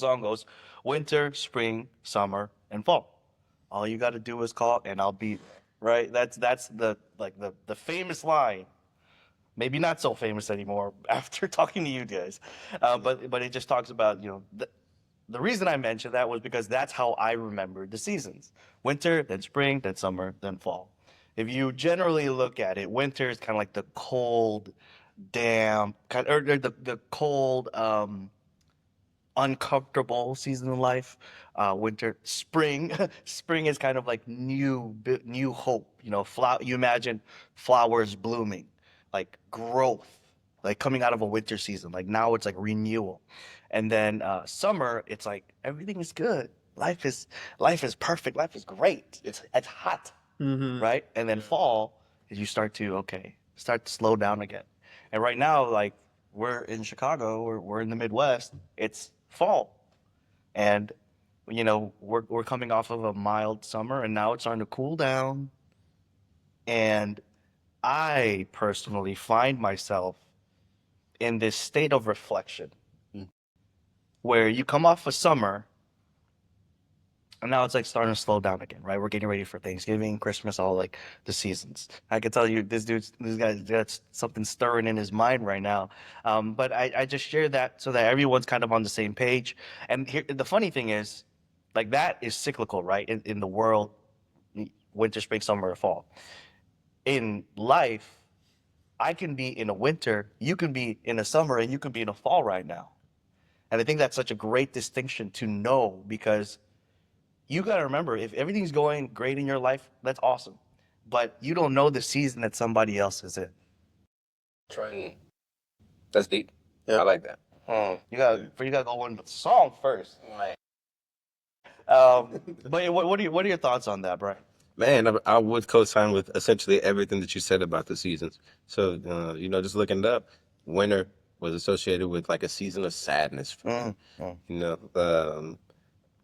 song goes, winter, spring, summer, and fall. All you got to do is call, and I'll be there. Right? That's the like the famous line. Maybe not so famous anymore after talking to you guys, but it just talks about the reason I mentioned that was because that's how I remembered the seasons: winter, then spring, then summer, then fall. If you generally look at it, winter is kind of like the cold, damp, or the cold, uncomfortable season of life. Winter, spring, spring is kind of like new hope. You imagine flowers blooming, like growth, like coming out of a winter season. Like now it's like renewal, and then summer, it's like everything is good. Life is perfect. Life is great. It's hot, Mm-hmm. right? And then fall is you start to slow down again. And right now, like we're in Chicago, we're in the Midwest. It's fall, and we're coming off of a mild summer, and now it's starting to cool down. And I personally find myself in this state of reflection where you come off a summer and now it's like starting to slow down again, right? We're getting ready for Thanksgiving, Christmas, all like the seasons. I can tell you this guy's got something stirring in his mind right now. But I just share that so that everyone's kind of on the same page. And here, the funny thing is, like that is cyclical, right? In the world, winter, spring, summer, fall. In life, I can be in a winter, you can be in a summer, and you can be in a fall right now. And I think that's such a great distinction to know because you got to remember if everything's going great in your life, that's awesome. But you don't know the season that somebody else is in. That's right. That's deep. Yeah. I like that. You got to go on with the song first. Right. But what are your thoughts on that, Brian? Man, I would co-sign with essentially everything that you said about the seasons. So, just looking it up, winter was associated with like a season of sadness for me. You know,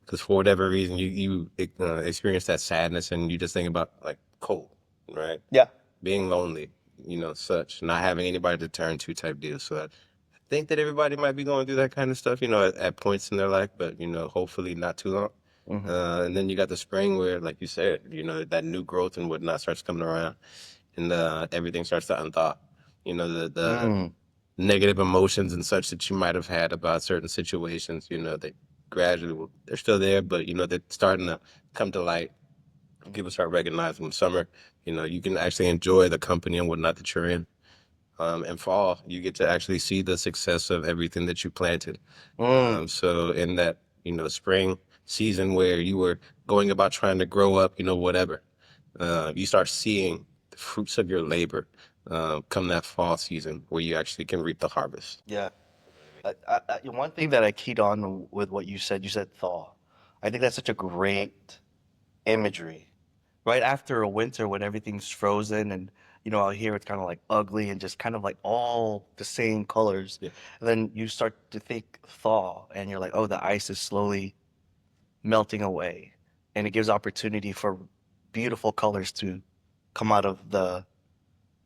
because for whatever reason you experience that sadness and you just think about like cold, right? Yeah. Being lonely, such not having anybody to turn to type deal. So I think that everybody might be going through that kind of stuff, at points in their life, but hopefully not too long. And then you got the spring where, like you said, that new growth and whatnot starts coming around, and everything starts to unthaw. The negative emotions and such that you might have had about certain situations, they gradually they're still there, but they're starting to come to light. People start recognizing in summer, you can actually enjoy the company and whatnot that you're in. In fall, you get to actually see the success of everything that you planted. So in that, spring season where you were going about trying to grow up, whatever, you start seeing the fruits of your labor come that fall season where you actually can reap the harvest. Yeah. One thing that I keyed on with what you said thaw. I think that's such a great imagery. Right after a winter when everything's frozen and out here it's kind of like ugly and just kind of like all the same colors. Yeah. And then you start to think thaw and you're like, oh, the ice is slowly melting away. And it gives opportunity for beautiful colors to come out of the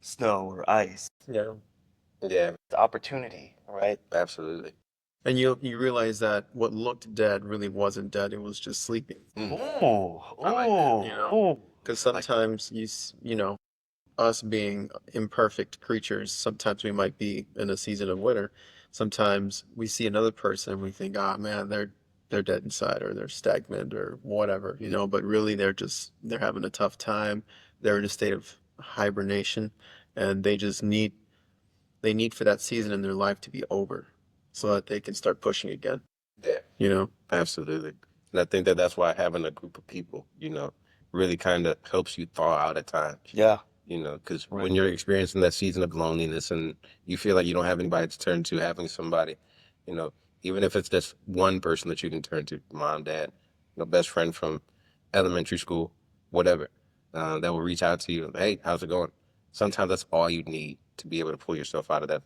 snow or ice. Yeah. Yeah, The opportunity, right? absolutely. And you realize that what looked dead really wasn't dead; it was just sleeping. Ooh, I like that, ooh. because sometimes us being imperfect creatures, sometimes we might be in a season of winter. Sometimes we see another person and we think, ah, man, they're dead inside or they're stagnant or whatever, but really they're having a tough time. They're in a state of hibernation and they need for that season in their life to be over so that they can start pushing again, Yeah, you know? absolutely. And I think that that's why having a group of people, really kind of helps you thaw out at times. Yeah. Because Right. when you're experiencing that season of loneliness and you feel like you don't have anybody to turn to, having somebody, you know, even if it's just one person that you can turn to, mom, dad, best friend from elementary school, whatever, that will reach out to you. Hey, how's it going? Sometimes that's all you need to be able to pull yourself out of that,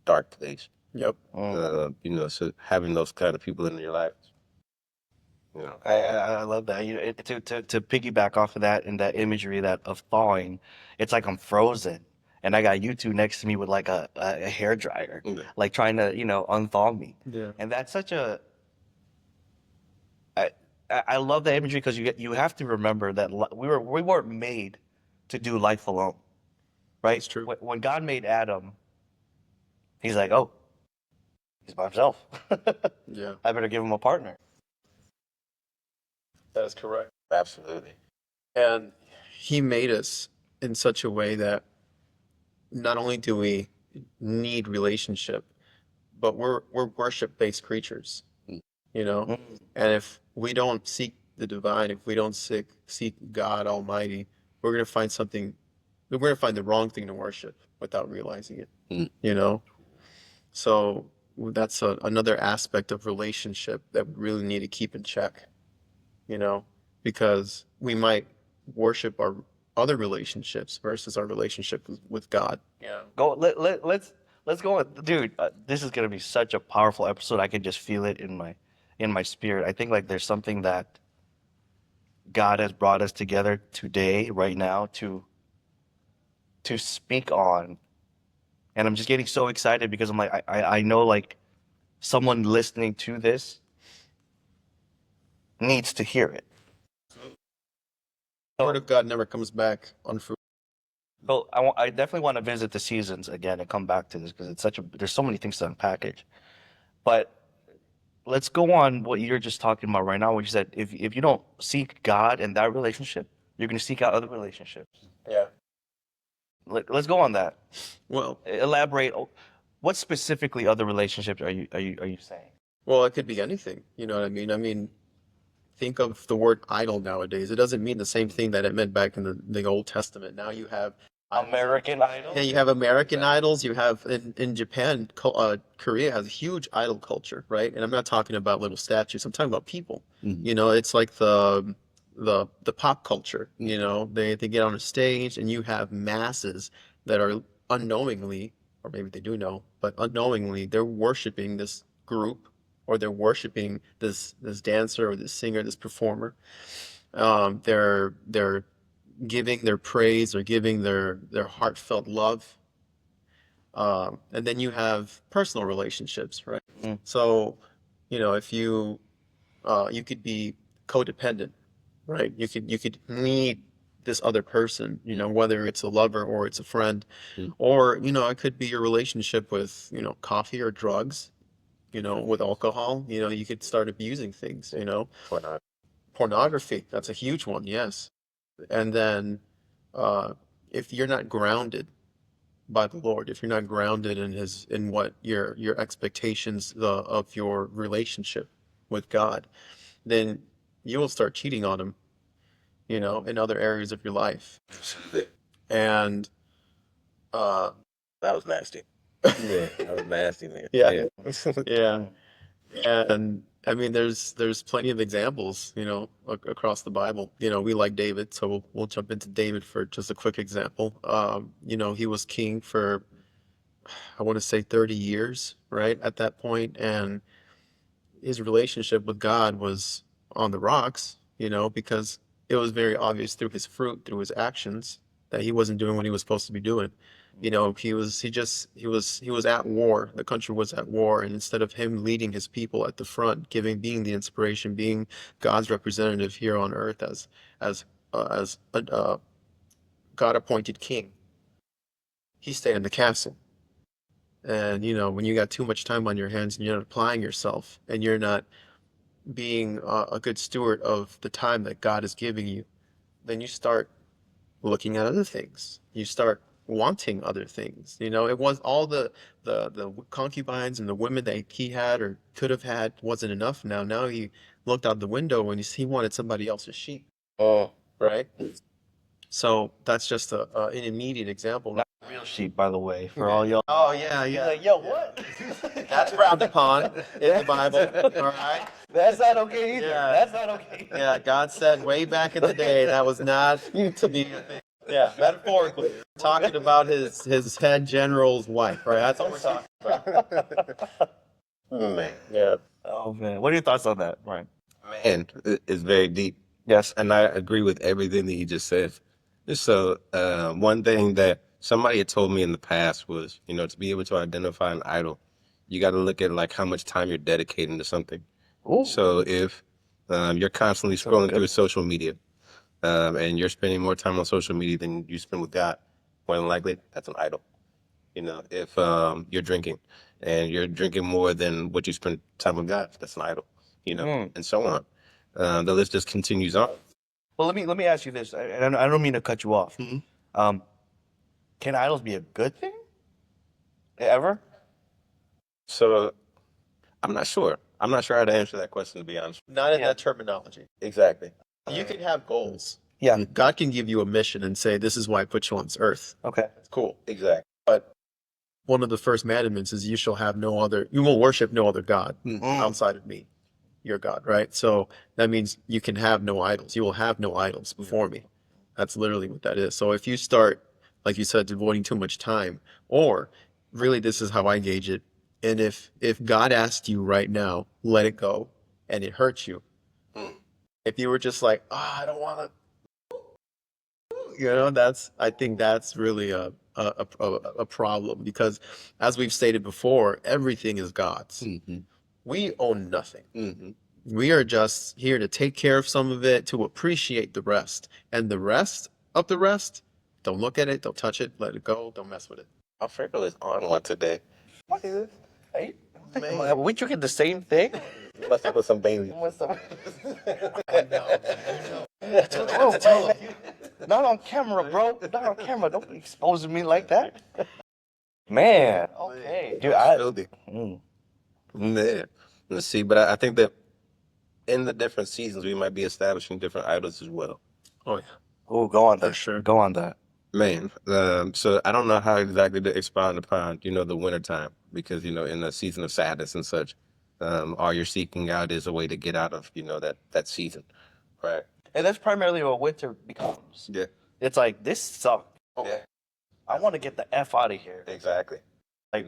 dark place. Yep. So having those kind of people in your life, I love that. To piggyback off of that and that imagery that of thawing, it's like I'm frozen and I got you two next to me with like a hair dryer, Yeah. like trying to, unthaw me. Yeah. And that's such a I love the imagery because you have to remember that we weren't made to do life alone, right? It's true. When God made Adam, he's like, oh, he's by himself. Yeah, I better give him a partner. that is correct. Absolutely. And he made us in such a way that not only do we need relationship, but we're worship-based creatures, you know? Mm. And if we don't seek the divine, if we don't seek God Almighty, we're gonna find the wrong thing to worship without realizing it, Mm. you know? So that's another aspect of relationship that we really need to keep in check, you know, because we might worship our other relationships versus our relationship with God. Yeah. Let's go on, dude. This is gonna be such a powerful episode. I can just feel it in my spirit. I think like there's something that God has brought us together today, right now, to speak on, and I'm just getting so excited because I'm like I know like someone listening to this needs to hear it. The word So, of God never comes back unfruitful. so I definitely want to visit the seasons again and come back to this because it's such a there's so many things to unpackage. But let's go on what you're just talking about right now. What you said, if you don't seek God in that relationship, you're going to seek out other relationships. Yeah. Let's go on that. Well, Elaborate. What specifically other relationships are you saying? well, it could be anything. You know what I mean? I mean, think of the word idol nowadays. It doesn't mean the same thing that it meant back in the Old Testament. Now you have American Idol. yeah, you have American idols. You have in Japan, Korea has a huge idol culture, right? And I'm not talking about little statues. I'm talking about people. Mhm. You know, it's like the pop culture. You know, they get on a stage and you have masses that are unknowingly, or maybe they do know, but unknowingly they're worshiping this group or they're worshiping this dancer or this singer, this performer. They're giving their praise or giving their heartfelt love. And then you have personal relationships, right? Mm. So, you know, if you could be codependent, right? You could need this other person, you know, whether it's a lover or it's a friend, Mm. or, you know, it could be your relationship with, you know, coffee or drugs, you know, with alcohol, you know, you could start abusing things, you know. Why not? Pornography, that's a huge one, yes. And then uh, if you're not grounded by the Lord, if you're not grounded in what your expectations of your relationship with God, then you will start cheating on him, you know, in other areas of your life. And uh, That was nasty. Yeah, that was nasty, man. yeah, Yeah. yeah. And I mean, there's plenty of examples, you know, across the Bible. You know, we like David, so we'll jump into David for just a quick example. You know, he was king for I want to say 30 years, right, at that point, and his relationship with God was on the rocks, you know, because it was very obvious through his fruit, through his actions, that he wasn't doing what he was supposed to be doing. You know, he was at war. The country was at war, and instead of him leading his people at the front, being the inspiration, being God's representative here on earth as a God appointed king, he stayed in the castle. And you know, when you got too much time on your hands and you're not applying yourself and you're not being a good steward of the time that God is giving you, then you start looking at other things. You start wanting other things. You know, it was all the concubines and the women that he had or could have had wasn't enough. Now he looked out the window and he wanted somebody else's sheep, Oh, right? So that's just an immediate example. Not real sheep, by the way, for all y'all. Oh yeah, You're yeah. like, yo, what? That's frowned upon in the Bible. All right. That's not okay either. Yeah. That's not okay. Yeah, God said way back in the day that was not to be a thing. Yeah, metaphorically. We're talking about his head general's wife, right? That's what we're talking about. man. Yeah. Oh man, what are your thoughts on that, Brian? Man, it's very deep. Yes. And I agree with everything that you just said. So, one thing that somebody had told me in the past was, you know, to be able to identify an idol, you got to look at like how much time you're dedicating to something. Ooh. So if You're constantly So scrolling good. through social media, and you're spending more time on social media than you spend with God. More than likely, that's an idol. If you're drinking and you're drinking more than what you spend time with God, that's an idol. And so on. The list just continues on. Well, let me ask you this, and I don't mean to cut you off. Um, can idols be a good thing? Ever? So I'm not sure. I'm not sure how to answer that question, to be honest. Not in Yeah. that terminology. Exactly. You can have goals. Yeah. God can give you a mission and say, "This is why I put you on this earth." Okay. That's cool. Exactly. But one of the first commandments is, you will worship no other God outside of me, your God, right? So that means you can have no idols. You will have no idols before me. That's literally what that is. So if you start, like you said, devoting too much time, or really, this is how I gauge it. And if God asked you right now, let it go, and it hurts you, if you were just like, I don't want to, I think that's really a problem, because as we've stated before, everything is God's. We own nothing. We are just here to take care of some of it, to appreciate the rest. And the rest of the rest, don't look at it, don't touch it, let it go, don't mess with it. Alfredo is on one today. What is this? Hey, man. We drinking the same thing? You must have put some Bailey. What's up? I know. Oh, man. Not on camera, bro. Not on camera. Don't be exposing me like that. Man. Okay. Dude, Filthy. Mm. Yeah. Let's see, but I think that in the different seasons, we might be establishing different idols as well. Oh, yeah. Oh, go on For that. sure. Go on that. Man, so I don't know how exactly to expound upon, the winter time, because, in the season of sadness and such, all you're seeking out is a way to get out of, that season, right? And that's primarily what winter becomes. Yeah. It's like, this sucks. Yeah, I want to get the F out of here. exactly. Like,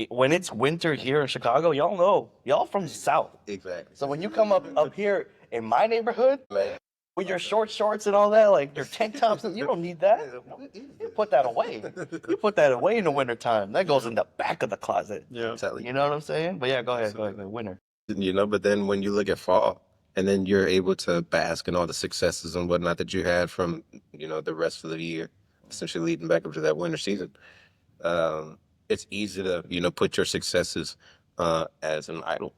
when it's winter here in Chicago, y'all know. Y'all from the South. Exactly. So when you come up here in my neighborhood, Man. with your short shorts and all that, like your tank tops, you don't need that. You put that away. You put that away in the wintertime. That goes in the back of the closet. Yeah. I'm telling You know what I'm saying? But yeah, go ahead. Winter. But then when you look at fall, and then you're able to bask in all the successes and whatnot that you had from, the rest of the year, essentially leading back up to that winter season. It's easy to, put your successes as an idol,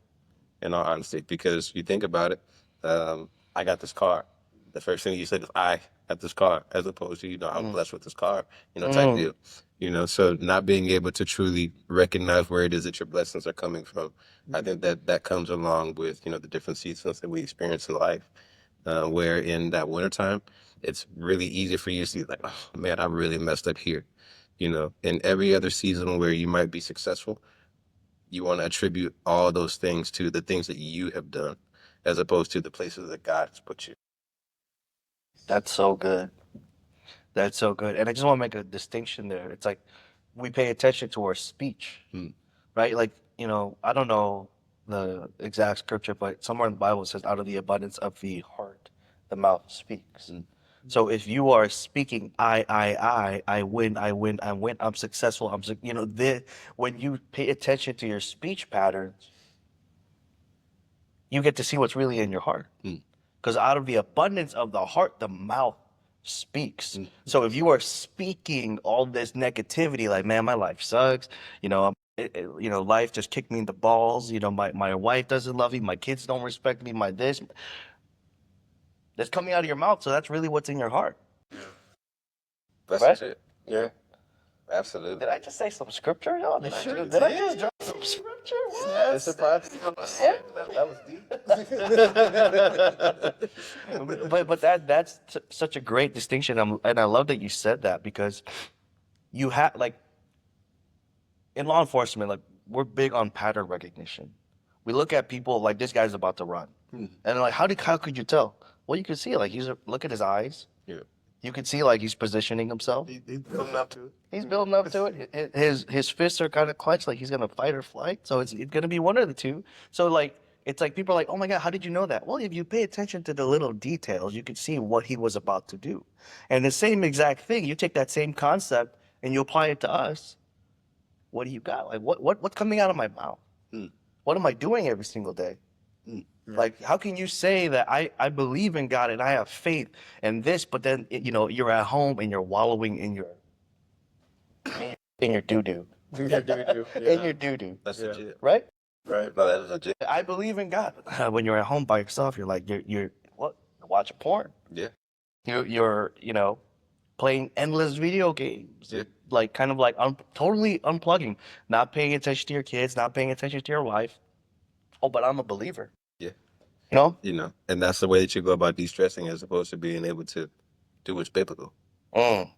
in all honesty, because you think about it. I got this car. The first thing you said is, I got this car, as opposed to, I'm blessed with this car, type deal. So not being able to truly recognize where it is that your blessings are coming from. I think that comes along with, the different seasons that we experience in life, where in that wintertime, it's really easy for you to see, like, oh man, I really messed up here. In every other season where you might be successful, you want to attribute all those things to the things that you have done, as opposed to the places that God has put you. That's so good. That's so good. And I just want to make a distinction there. It's like we pay attention to our speech, right? Like, I don't know the exact scripture, but somewhere in the Bible it says, out of the abundance of the heart, the mouth speaks. So if you are speaking, I win, I'm successful, when you pay attention to your speech patterns, you get to see what's really in your heart. Because out of the abundance of the heart, the mouth speaks. So if you are speaking all this negativity, like, man, my life sucks, life just kicked me in the balls, my wife doesn't love me, my kids don't respect me, that's coming out of your mouth. So that's really what's in your heart. That's Right? it. Yeah, absolutely. Did I just say some scripture, y'all? Did I just drop some scripture? What? It's surprising. That was deep. But that's such a great distinction, and I love that you said that, because you have, like, in law enforcement, like, we're big on pattern recognition. We look at people like, this guy's about to run, and like, how could you tell? Well, you can see, like, look at his eyes. Yeah. You can see, like, he's positioning himself. He's building up to it. He's building up to it. His fists are kind of clenched, like he's gonna fight or flight. So it's gonna be one of the two. So, like, it's like people are like, oh my God, how did you know that? Well, if you pay attention to the little details, you can see what he was about to do. And the same exact thing, you take that same concept and you apply it to us. What do you got? Like, what's coming out of my mouth? What am I doing every single day? Like, how can you say that I believe in God and I have faith and this, but then you're at home and you're wallowing in your doo doo, in your doo doo, That's legit. right? Right. No, that is legit. I believe in God. When you're at home by yourself, you're like you're what? Watching porn. Yeah. You're playing endless video games. Yeah. Like kind of like totally unplugging, not paying attention to your kids, not paying attention to your wife. Oh, but I'm a believer. Yeah. You know? You know, and that's the way that you go about de-stressing as opposed to being able to do what's biblical. Mm.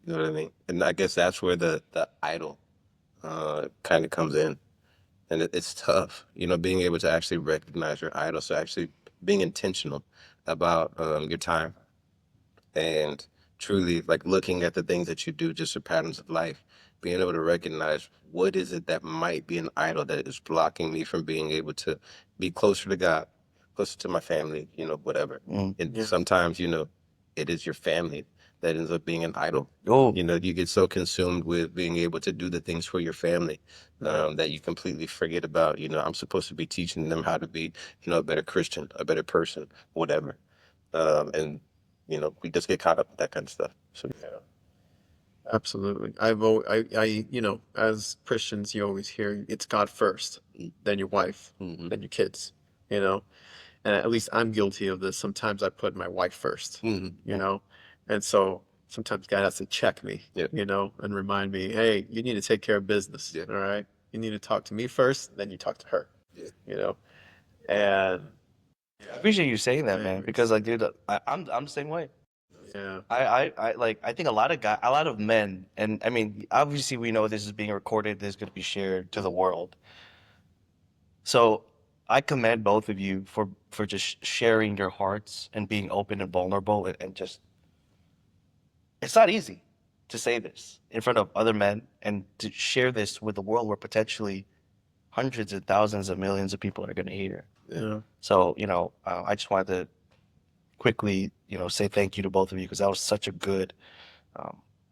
You know what I mean? And I guess that's where the idol kind of comes in. And it's tough, being able to actually recognize your idol. So actually being intentional about your time and truly like looking at the things that you do, just the patterns of life, being able to recognize what is it that might be an idol that is blocking me from being able to be closer to God, closer to my family, whatever. Mm. And Yeah. sometimes, it is your family that ends up being an idol. Oh. You get so consumed with being able to do the things for your family that you completely forget about, I'm supposed to be teaching them how to be, a better Christian, a better person, whatever. And we just get caught up with that kind of stuff. So Yeah. Absolutely. As Christians, you always hear it's God first, then your wife, mm-hmm. then your kids, you know. And at least I'm guilty of this. Sometimes I put my wife first, Mm-hmm. and so sometimes God has to check me, Yeah. and remind me, hey, you need to take care of business. Yeah. All right. You need to talk to me first, then you talk to her, Yeah. and I appreciate you saying that, man, anyways, because like, dude, I'm the same way. yeah, I think a lot of men, and I mean, obviously we know this is being recorded, this is going to be shared to the world. So I commend both of you for just sharing your hearts and being open and vulnerable and just it's not easy to say this in front of other men and to share this with the world where potentially hundreds of thousands of millions of people are going to hear. yeah. So, I just wanted to quickly, say thank you to both of you because that was such a good.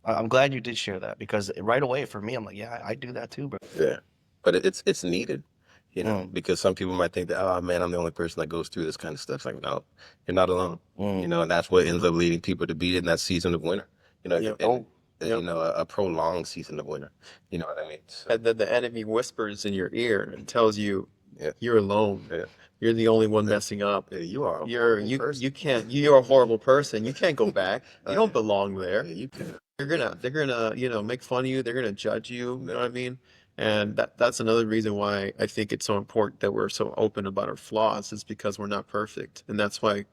I'm glad you did share that because right away for me, I'm like, yeah, I do that too, bro. Yeah. But it's needed, Mm, because some people might think that, oh man, I'm the only person that goes through this kind of stuff. It's like, no, you're not alone. mm. And that's what ends up leading people to be in that season of winter. Yep. And, Yep. a prolonged season of winter. You know what I mean? So, And then the enemy whispers in your ear and tells you yeah. you're alone. Yeah. You're the only one messing up. Yeah, you are a You're horrible person. you can't you're a horrible person. You can't go back. You don't belong there. Yeah, you can. They're gonna, make fun of you. They're gonna judge you. You know what I mean? And that's another reason why I think it's so important that we're so open about our flaws is because we're not perfect. And that's why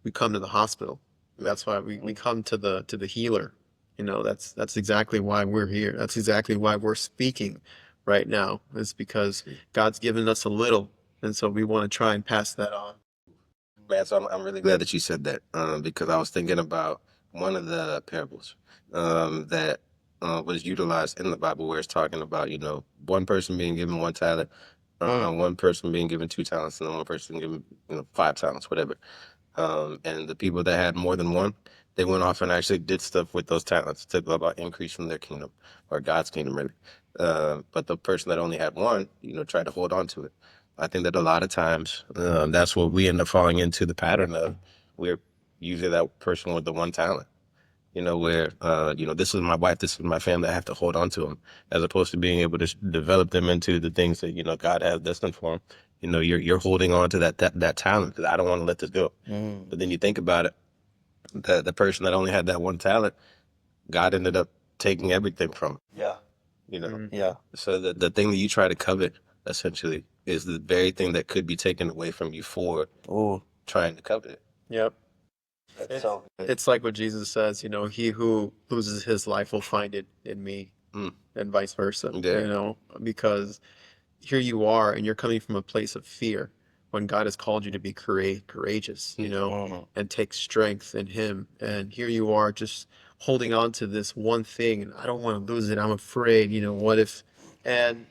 we come to the hospital. That's why we come to the healer. That's exactly why we're here. That's exactly why we're speaking right now. Is because God's given us a little, and so we want to try and pass that on. Man, so I'm really glad that you said that because I was thinking about one of the parables that was utilized in the Bible where it's talking about, one person being given one talent, one person being given 2 talents, and then one person given, 5 talents, whatever. And the people that had more than one, they went off and actually did stuff with those talents to go about increasing their kingdom or God's kingdom, really. But the person that only had one, tried to hold on to it. I think that a lot of times that's what we end up falling into the pattern of. We're usually that person with the one talent, where, this is my wife, this is my family, I have to hold on to them, as opposed to being able to develop them into the things that, God has destined for them. You're holding on to that talent that I don't want to let this go. But then you think about it, the person that only had that one talent, God ended up taking everything from him, Yeah. Yeah. So the thing that you try to covet, essentially, is the very thing that could be taken away from you for Oh, trying to covet it. Yep. that's so good. It's like what Jesus says, he who loses his life will find it in me, Mm. and vice versa, Yeah. because here you are and you're coming from a place of fear when God has called you to be courageous, and take strength in him. And here you are just holding on to this one thing and I don't want to lose it. I'm afraid, what if, and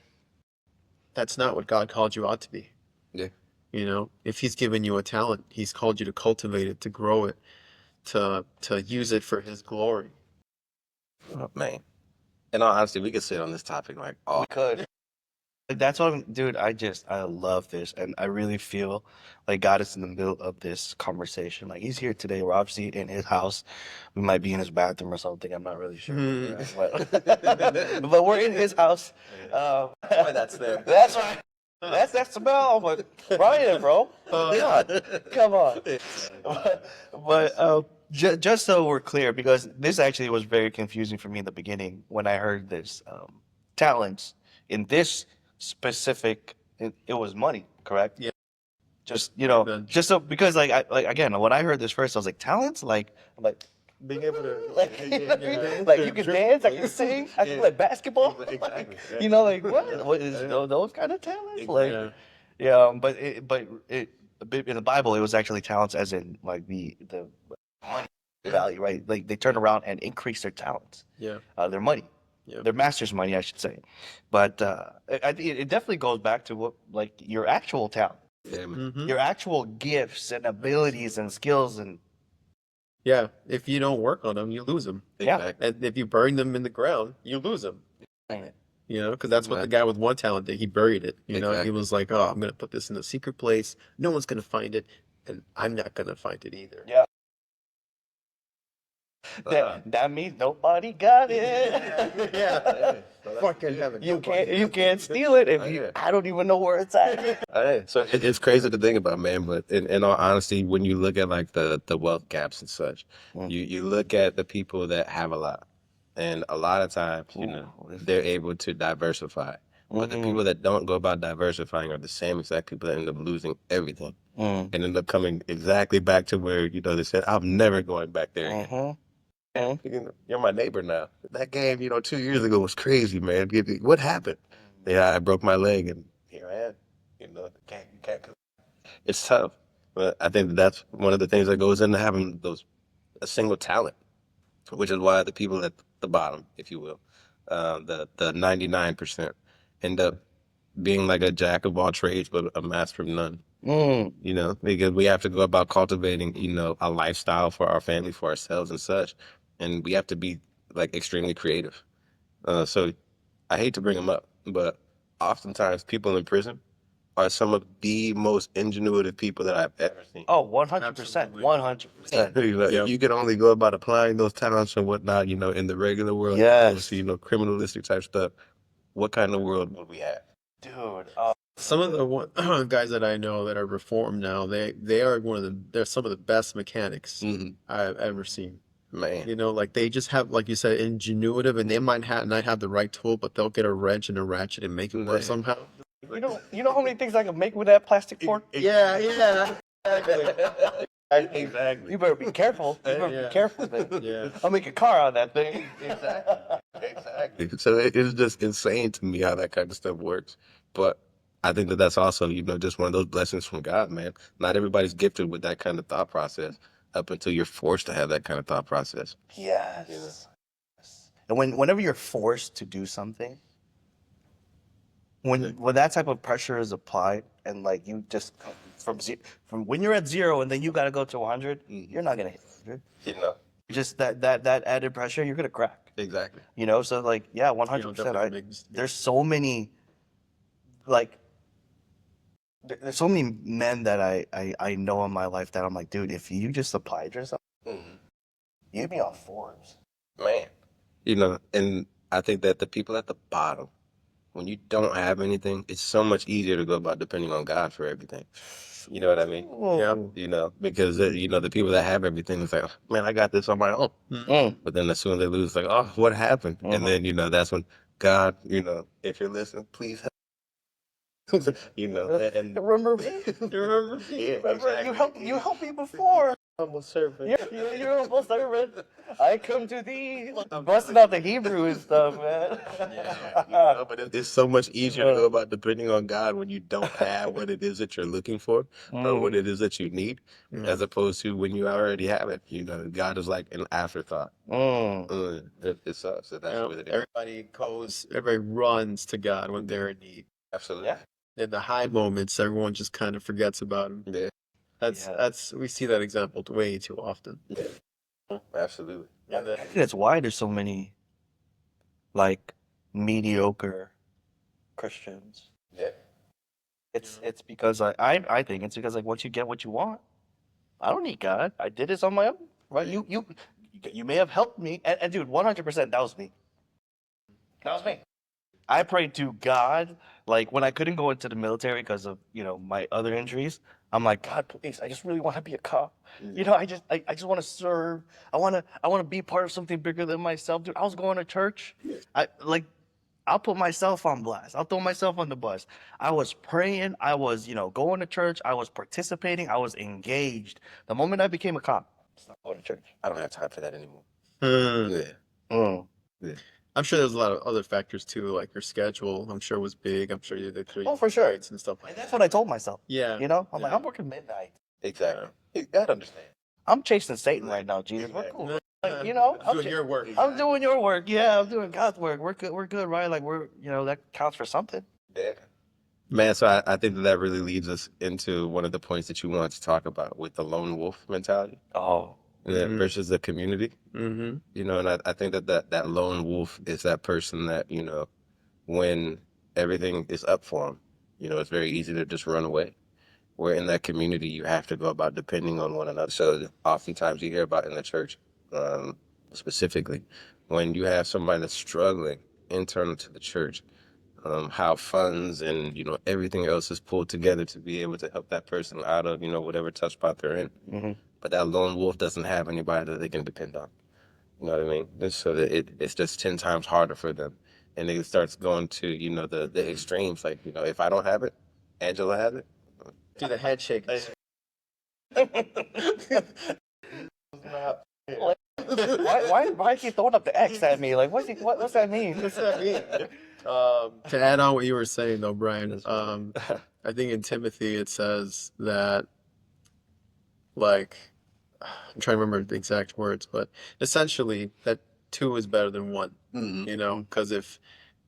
that's not what God called you out to be. Yeah. If he's given you a talent, he's called you to cultivate it, to grow it, to use it for his glory. Oh, man. In all honesty, we could sit on this topic like all. We could. Like that's what dude, I love this and I really feel like God is in the middle of this conversation. Like he's here today. We're obviously in his house. We might be in his bathroom or something. I'm not really sure. But we're in his house. Why that's there. That's why. That's that smell. But Brian, bro. God, come on. But just so we're clear, because this actually was very confusing for me in the beginning when I heard this talents in this specific. It was money, correct? Yeah. Just Then just so because like again, when I heard this first, I was like talents, like I'm like. Being able to, Like, like you can dance, I can sing, I can play basketball. Exactly. Like what is those kind of talents? Like, yeah. yeah, but in the Bible, it was actually talents, as in like the money value, right? Like they turn around and increase their talents, Yeah. their money, Yeah. their master's money, I should say. But I think it definitely goes back to what like your actual talent, Yeah, man. your actual gifts and abilities and skills and Yeah. If you don't work on them, you lose them. yeah. Exactly. And if you bury them in the ground, you lose them. You know, because that's what the Right. guy with one talent did. He buried it. You know, he Exactly. was like, "Oh, I'm gonna put this in a secret place. No one's gonna find it, and I'm not gonna find it either." Yeah. That means nobody got it. Yeah. Fucking heaven. You can't steal it if you. Yeah. I don't even know where it's at. So it's crazy to think about, man. But in all honesty, when you look at like the wealth gaps and such, Mm. you look at the people that have a lot, and a lot of times, they're able to diversify. But the people that don't go about diversifying are the same exact people that end up losing everything and end up coming exactly back to where they said, "I'm never going back there again." You're my neighbor now. That game, 2 years ago was crazy, man. What happened? Yeah, I broke my leg, and here I am. Can't. It's tough, but I think that's one of the things that goes into having a single talent, which is why the people at the bottom, if you will, the 99% end up being like a jack of all trades, but a master of none. Because we have to go about cultivating, a lifestyle for our family, for ourselves and such. And we have to be like extremely creative. So I hate to bring them up, but oftentimes people in prison are some of the most ingenuitive people that I've ever seen. Oh, 100%. 100%. If you could only go about applying those talents and whatnot, in the regular world, Yes. criminalistic type stuff, what kind of world would we have? Dude. Some of the guys that I know that are reformed now, they are they're some of the best mechanics I've ever seen. Man. Like they just have, like you said, ingenuitive, and they might not have the right tool, but they'll get a wrench and a ratchet and make it work somehow. You know how many things I can make with that plastic fork? Yeah. Exactly. You better be careful. You better be careful. Yeah. I'll make a car on that thing. Exactly. So it's just insane to me how that kind of stuff works. But I think that that's also, just one of those blessings from God, man. Not everybody's gifted with that kind of thought process up until you're forced to have that kind of thought process. Yes. And whenever you're forced to do something, when that type of pressure is applied, and like you just from when you're at 0 and then you got to go to 100, you're not gonna hit 100. Just that added pressure, you're gonna crack. Exactly. So like, yeah, 100%. There's so many, like, there's so many men that I know in my life that I'm like, dude, if you just applied yourself, you'd be on Forbes. Man. And I think that the people at the bottom, when you don't have anything, it's so much easier to go about depending on God for everything. You know what I mean? Yeah. Because the people that have everything is like, oh, man, I got this on my own. But then as soon as they lose, it's like, oh, what happened? And then that's when God, if you're listening, please help. And Remember me? Remember? yeah, Remember, exactly. you helped me before. Humble servant. You're humble servant. I come to thee. Busting out the Hebrew and stuff, man. But it's so much easier to go about depending on God when you don't have what it is that you're looking for or what it is that you need, as opposed to when you already have it. God is like an afterthought. It sucks. So that's what it is. Everybody runs to God when they're in need. Absolutely. Yeah. In the high moments, everyone just kind of forgets about him. Yeah. That's we see that example way too often. Yeah. Absolutely. I think that's why there's so many, like, mediocre Christians. It's because I think it's because like once you get what you want, I don't need God. I did this on my own. Right? You may have helped me, and dude, 100% that was me. That was me. I prayed to God, like when I couldn't go into the military because of my other injuries. I'm like, God, please, I just really want to be a cop. I just want to serve. I want to be part of something bigger than myself, dude. I was going to church. I'll put myself on blast. I'll throw myself on the bus. I was praying. I was, going to church. I was participating. I was engaged. The moment I became a cop, stopped going to church. I don't have time for that anymore. Hmm. Yeah. Mm. Yeah. I'm sure there's a lot of other factors too, like your schedule. I'm sure was big. I'm sure you did Oh, for sure. and stuff like And that. that's what I told myself. Yeah. I'm like, Yeah. I'm working midnight. Exactly. You gotta understand. I'm chasing Satan right now, Jesus. We're Exactly. cool. Like, Doing your work. I'm doing your work. Yeah, I'm doing God's work. We're good. We're good, right? Like that counts for something. Yeah. Man, so I think that really leads us into one of the points that you wanted to talk about with the lone wolf mentality Oh, Mhm. versus the community. Mm-hmm. And I think that lone wolf is that person that, when everything is up for them, it's very easy to just run away. Where in that community, you have to go about depending on one another. So oftentimes you hear about in the church, specifically, when you have somebody that's struggling internal to the church, how funds and everything else is pulled together to be able to help that person out of whatever tough spot they're in. mm-hmm. But that lone wolf doesn't have anybody that they can depend on. You know what I mean? So that it's just 10 times harder for them, and it starts going to the extremes. Like if I don't have it, Angela has it. Do the handshake. Why is he throwing up the X at me? Like, what's that mean? What's that mean? To add on what you were saying, though, Brian, I think in Timothy it says that, like, I'm trying to remember the exact words, but essentially that two is better than one. Mm-hmm. Because if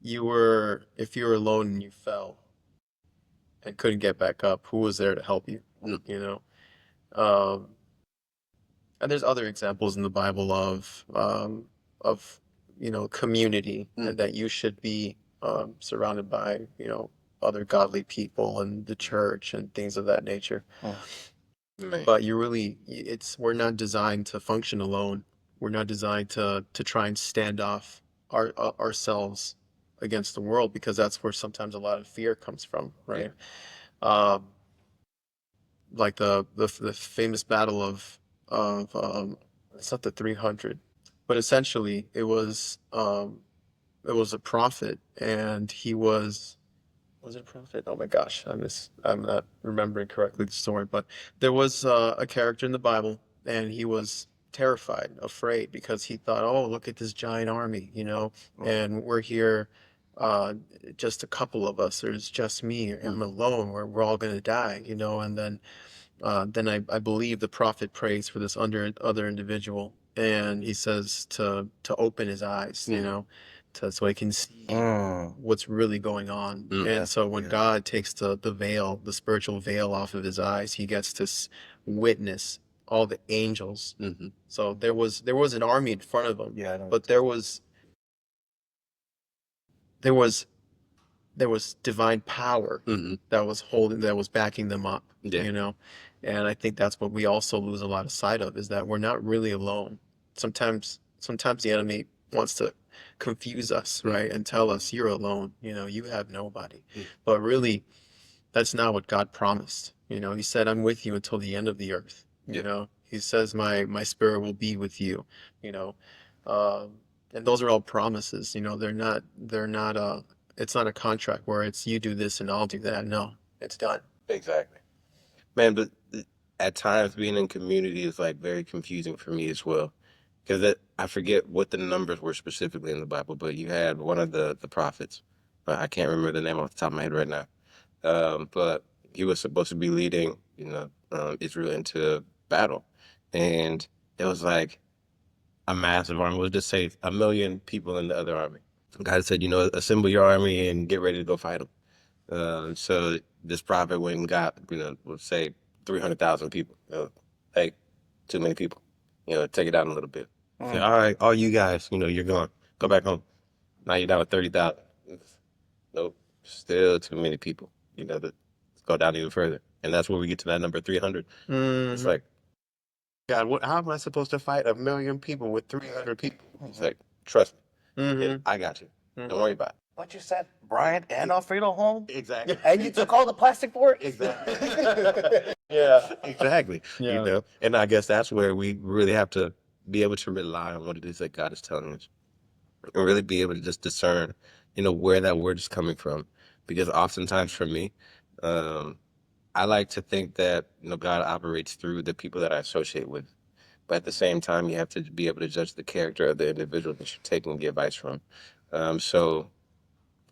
you were alone and you fell and couldn't get back up, who was there to help you? Mm-hmm. Um, and there's other examples in the Bible of community, and that you should be surrounded by other godly people and the church and things of that nature. Man. But we're not designed to function alone. We're not designed to try and stand off ourselves against the world, because that's where sometimes a lot of fear comes from, right? Um, like the famous battle of it's not the 300, but essentially it was a prophet, and he was it a prophet? Oh my gosh, I'm not remembering correctly the story, but there was a character in the Bible, and he was terrified, afraid, because he thought, oh, look at this giant army, and we're here, uh, just a couple of us. There's just me. I'm alone. We're all gonna die, and then I believe the prophet prays for this other individual, and he says to open his eyes, so he can see what's really going on. And so when God takes the veil, the spiritual veil off of his eyes, he gets to witness all the angels. So there was an army in front of him, but there was there was divine power that was backing them up, and I think that's what we also lose a lot of sight of, is that we're not really alone. Sometimes the enemy wants to confuse us, right, and tell us you're alone, you have nobody. But really, that's not what God promised. He said, I'm with you until the end of the earth. He says, my spirit will be with you. you know um, and those are all promises. They're not it's not a contract where it's you do this and I'll do that. No, it's done. Exactly. Man, but at times being in community is like very confusing for me as well. Because I forget what the numbers were specifically in the Bible, but you had one of the prophets. I can't remember the name off the top of my head right now. But he was supposed to be leading, Israel into battle. And it was like a massive army. We'll just say 1 million people in the other army. God said, assemble your army and get ready to go fight them. So this prophet went and got, let's say 300,000 people. Hey, too many people. Take it down a little bit. Say, all right, all you guys, you're gone. Go back home. Now you're down to 30,000. Nope, still too many people. It's go down even further. And that's where we get to that number 300. It's like, God, how am I supposed to fight 1,000,000 people with 300 people? It's like, trust me, I got you. Don't worry about it. But you sent Brian and Alfredo home, Exactly. and you took all the plastic for it. Exactly. Yeah, exactly. You Yeah. know, and I guess that's where we really have to be able to rely on what it is that God is telling us, and really be able to just discern, where that word is coming from. Because oftentimes for me, um, I like to think that God operates through the people that I associate with. But at the same time, you have to be able to judge the character of the individual that you're taking the advice from. So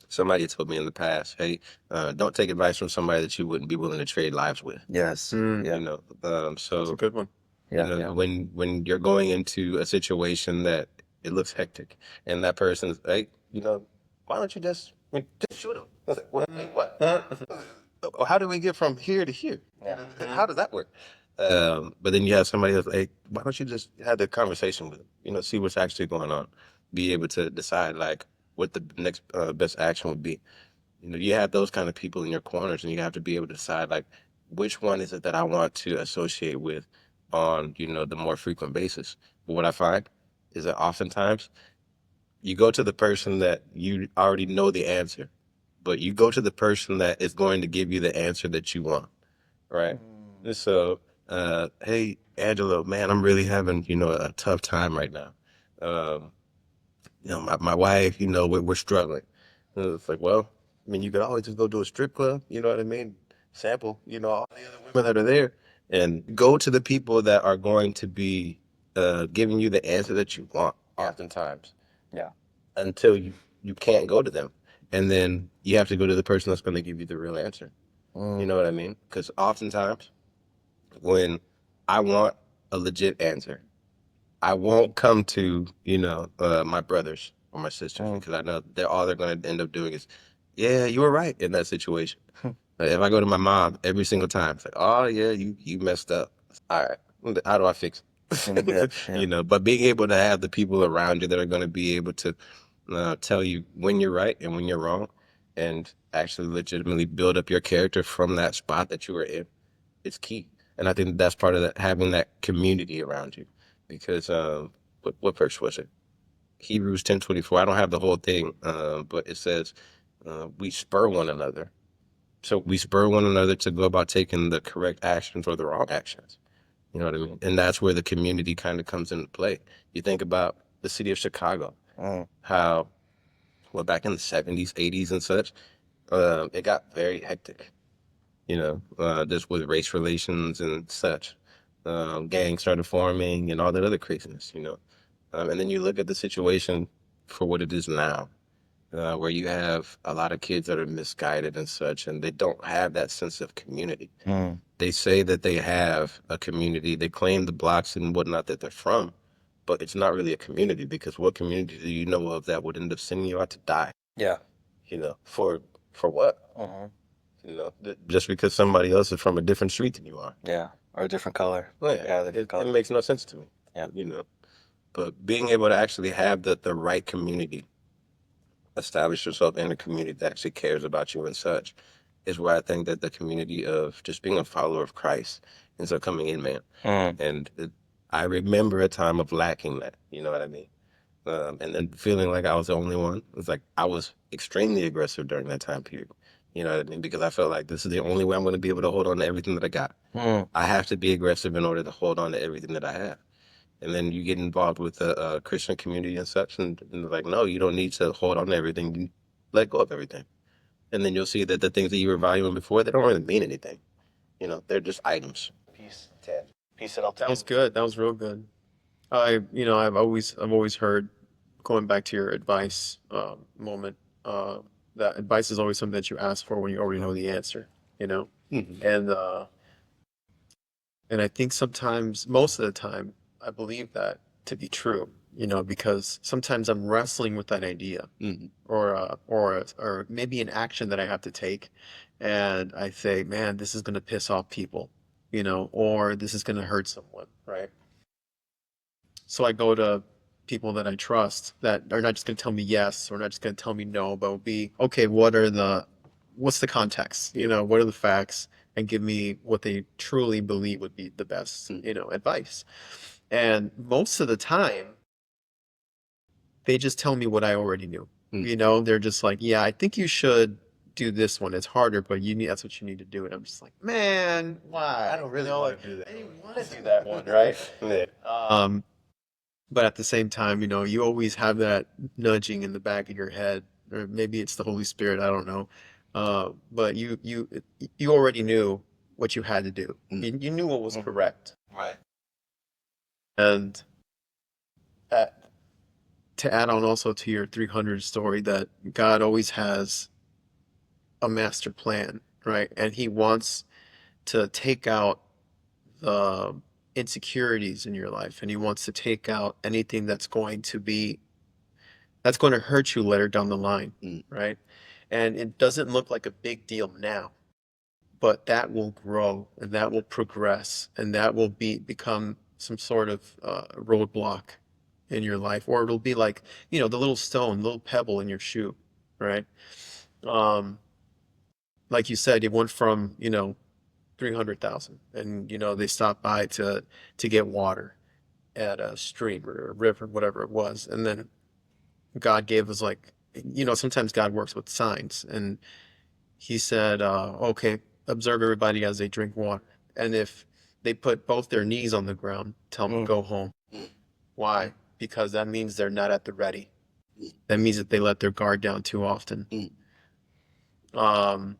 somebody told me in the past, hey, don't take advice from somebody that you wouldn't be willing to trade lives with. Yes. Yeah. That's a good one. Yeah. When you're going into a situation that it looks hectic, and that person's, hey, why don't you just shoot him? I was like, wait, what? How do we get from here to here? Yeah. How does that work? But then you have somebody else, hey, why don't you just have the conversation with them? See what's actually going on. Be able to decide like what the next best action would be. You have those kind of people in your corners, and you have to be able to decide like which one is it that I want to associate with on the more frequent basis. But what I find is that oftentimes you go to the person that you already know the answer, but you go to the person that is going to give you the answer that you want, right? So, hey, Angelo, man, I'm really having a tough time right now. Um, my wife, we're struggling. And it's like, well, I mean, you could always just go to a strip club, you know what I mean? Sample, all the other women that are there, and go to the people that are going to be giving you the answer that you want, oftentimes. Yeah. Until you can't go to them. And then you have to go to the person that's going to give you the real answer. You know what I mean? Because oftentimes, when I want a legit answer, I won't come to, my brothers or my sisters because I know all they're going to end up doing is, yeah, you were right in that situation. Like, if I go to my mom every single time, it's like, oh, yeah, you messed up. All right, how do I fix it? But being able to have the people around you that are going to be able to tell you when you're right and when you're wrong and actually legitimately build up your character from that spot that you were in, it's key. And I think that's part of that, having that community around you. Because what verse was it? Hebrews 10:24. I don't have the whole thing, but it says we spur one another. So we spur one another to go about taking the correct actions or the wrong actions. You know what I mean? And that's where the community kind of comes into play. You think about the city of Chicago, how, well, back in the 70s, 80s, and such, it got very hectic, just with race relations and such. Gangs started forming and all that other craziness. And then you look at the situation for what it is now, where you have a lot of kids that are misguided and such, and they don't have that sense of community. They say that they have a community. They claim the blocks and whatnot that they're from, but it's not really a community because what community do you know of that would end up sending you out to die? Yeah. For what? Just because somebody else is from a different street than you are. Yeah. Or a different color. Well, yeah, it makes no sense to me. Yeah. But being able to actually have the right community, establish yourself in a community that actually cares about you and such, is where I think that the community of just being a follower of Christ ends up coming in, man. And I remember a time of lacking that, you know what I mean? And then feeling like I was the only one. It's like I was extremely aggressive during that time period. You know what I mean? Because I felt like this is the only way I'm going to be able to hold on to everything that I got. I have to be aggressive in order to hold on to everything that I have. And then you get involved with the Christian community and such, and they're like, no, you don't need to hold on to everything. You let go of everything. And then you'll see that the things that you were valuing before, they don't really mean anything. They're just items. Peace, Ted. Peace it up. That was good. That was real good. I've always heard, going back to your advice moment, that advice is always something that you ask for when you already know the answer. Mhm. And I think sometimes, most of the time, I believe that to be true. Because sometimes I'm wrestling with that idea, Mhm. or maybe an action that I have to take, and I say, man, this is gonna piss off people, or this is gonna hurt someone, right? So I go to people that I trust that are not just going to tell me yes or not just going to tell me no, but will be, okay, what are the what's the context? You know, what are the facts? And give me what they truly believe would be the best, you know, advice. And most of the time, they just tell me what I already knew. You know, they're just like, yeah, I think you should do this one. It's harder, but that's what you need to do. And I'm just like, man, why? I don't really want to do that. I didn't want to do that one, right? Yeah. But at the same time, you know, you always have that nudging in the back of your head, or maybe it's the Holy Spirit, I don't know. But you already knew what you had to do. You knew what was correct. Right. And uh, to add on also to your 300 story, that God always has a master plan, right? And He wants to take out the insecurities in your life, and He wants to take out anything that's going to hurt you later down the line, right? And it doesn't look like a big deal now, but that will grow and that will progress and that will become some sort of roadblock in your life, or it'll be like, you know, the little stone, little pebble in your shoe, right? Um, like you said, it went from, you know, 300,000, and you know they stopped by to get water at a stream or a river, whatever it was, and then God gave us, like, you know, sometimes God works with signs, and He said, okay, observe everybody as they drink water, and if they put both their knees on the ground, tell them to go home. Why? Because that means they're not at the ready. That means that they let their guard down too often. Um,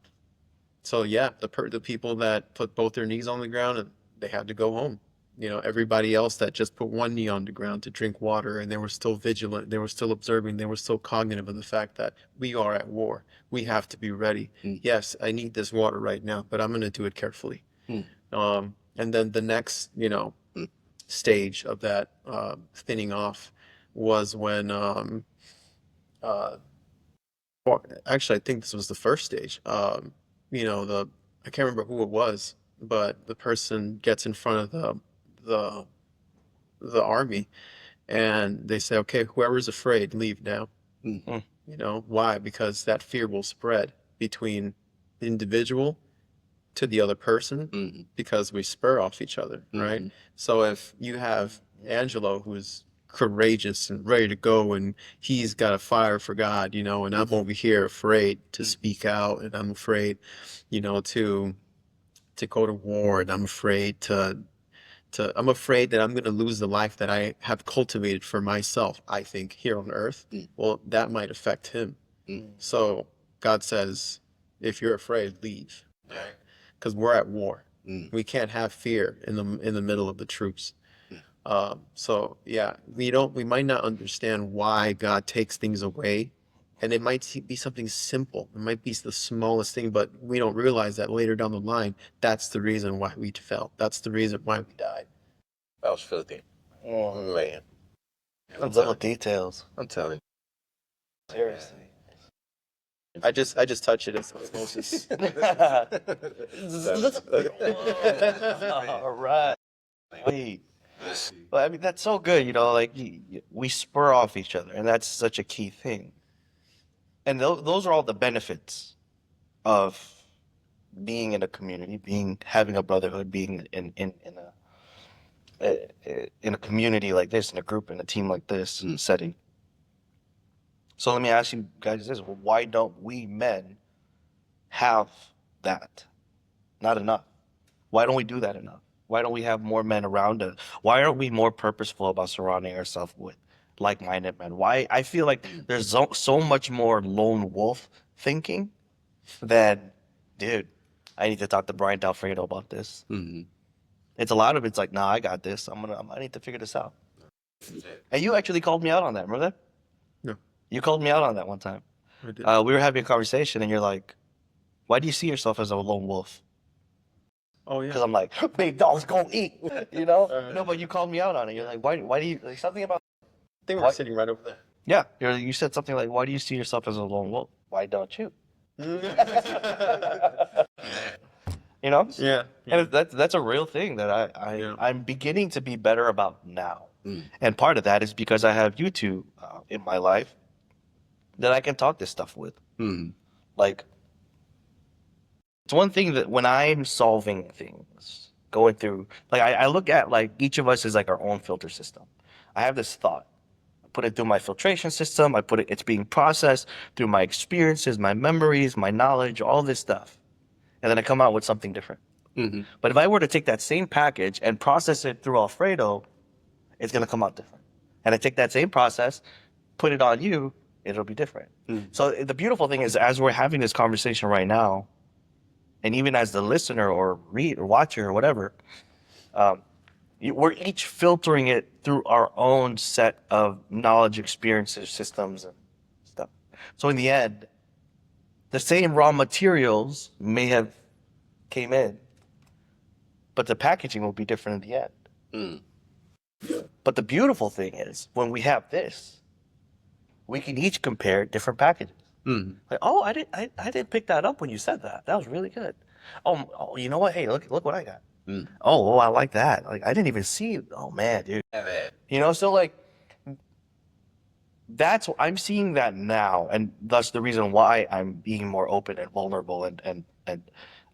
So yeah, the people that put both their knees on the ground, and they had to go home. You know, everybody else that just put one knee on the ground to drink water, and they were still vigilant, they were still observing, they were still cognitive of the fact that we are at war. We have to be ready. Yes, I need this water right now, but I'm going to do it carefully. And then the next, you know, stage of that thinning off was when uh, well, actually, I think this was the first stage. You know, I can't remember who it was, but the person gets in front of the the army, and they say, "Okay, whoever's afraid, leave now." You know why? Because that fear will spread between the individual to the other person, because we spur off each other, right? So if you have Angelo, who's courageous and ready to go, and he's got a fire for God, you know, and I'm over here afraid to speak out, and I'm afraid, you know, to go to war, and I'm afraid I'm afraid that I'm going to lose the life that I have cultivated for myself, I think, here on earth. Well, that might affect him. So God says, if you're afraid, leave. Right? Because we're at war. We can't have fear in the middle of the troops. So yeah, we might not understand why God takes things away, and it might be something simple. It might be the smallest thing, but we don't realize that later down the line, that's the reason why we fell. That's the reason why we died. That was filthy. Oh man. The little details. I'm telling Seriously. I just touch it as osmosis. All right. Wait. Well, I mean, that's so good, you know, like we spur off each other, and that's such a key thing. And those are all the benefits of being in a community, having a brotherhood, being in a community like this, in a group, in a team like this setting. So let me ask you guys this: why don't we men have that? Not enough. Why don't we do that enough? Why don't we have more men around us? Why aren't we more purposeful about surrounding ourselves with like-minded men? Why? I feel like there's so much more lone wolf thinking than, dude, I need to talk to Brian Dalfredo about this. It's a lot of it's like, nah, I got this. I need to figure this out. And you actually called me out on that. Remember that? No, You called me out on that one time. I did. We were having a conversation, and you're like, why do you see yourself as a lone wolf? Oh Because yeah. I'm like, big dogs go eat, you know? Right. No, but you called me out on it. You're like, why do you, like, something about, I think we're what? sitting right over there. Yeah, you said something like, why do you see yourself as a lone wolf? Why don't you? You know? Yeah. And that's a real thing that I'm beginning to be better about now. And part of that is because I have you two in my life that I can talk this stuff with. Like, It's one thing that when I'm solving things, going through, like I look at like each of us is like our own filter system. I have this thought. I put it through my filtration system. It's being processed through my experiences, my memories, my knowledge, all this stuff. And then I come out with something different. Mm-hmm. But if I were to take that same package and process it through Alfredo, it's going to come out different. And I take that same process, put it on you, it'll be different. Mm. So the beautiful thing is, as we're having this conversation right now, and even as the listener or read or watcher or whatever, um, we're each filtering it through our own set of knowledge, experiences, systems, and stuff. So in the end, the same raw materials may have came in, but the packaging will be different in the end. Mm. But the beautiful thing is, when we have this, we can each compare different packages. Mm. Like, oh, I didn't pick that up when you said that. That was really good. Oh, you know what? Hey, look what I got. Mm. Oh, I like that. Like, I didn't even see. Oh man, dude. Yeah, man. You know, so like, I'm seeing that now, and thus the reason why I'm being more open and vulnerable and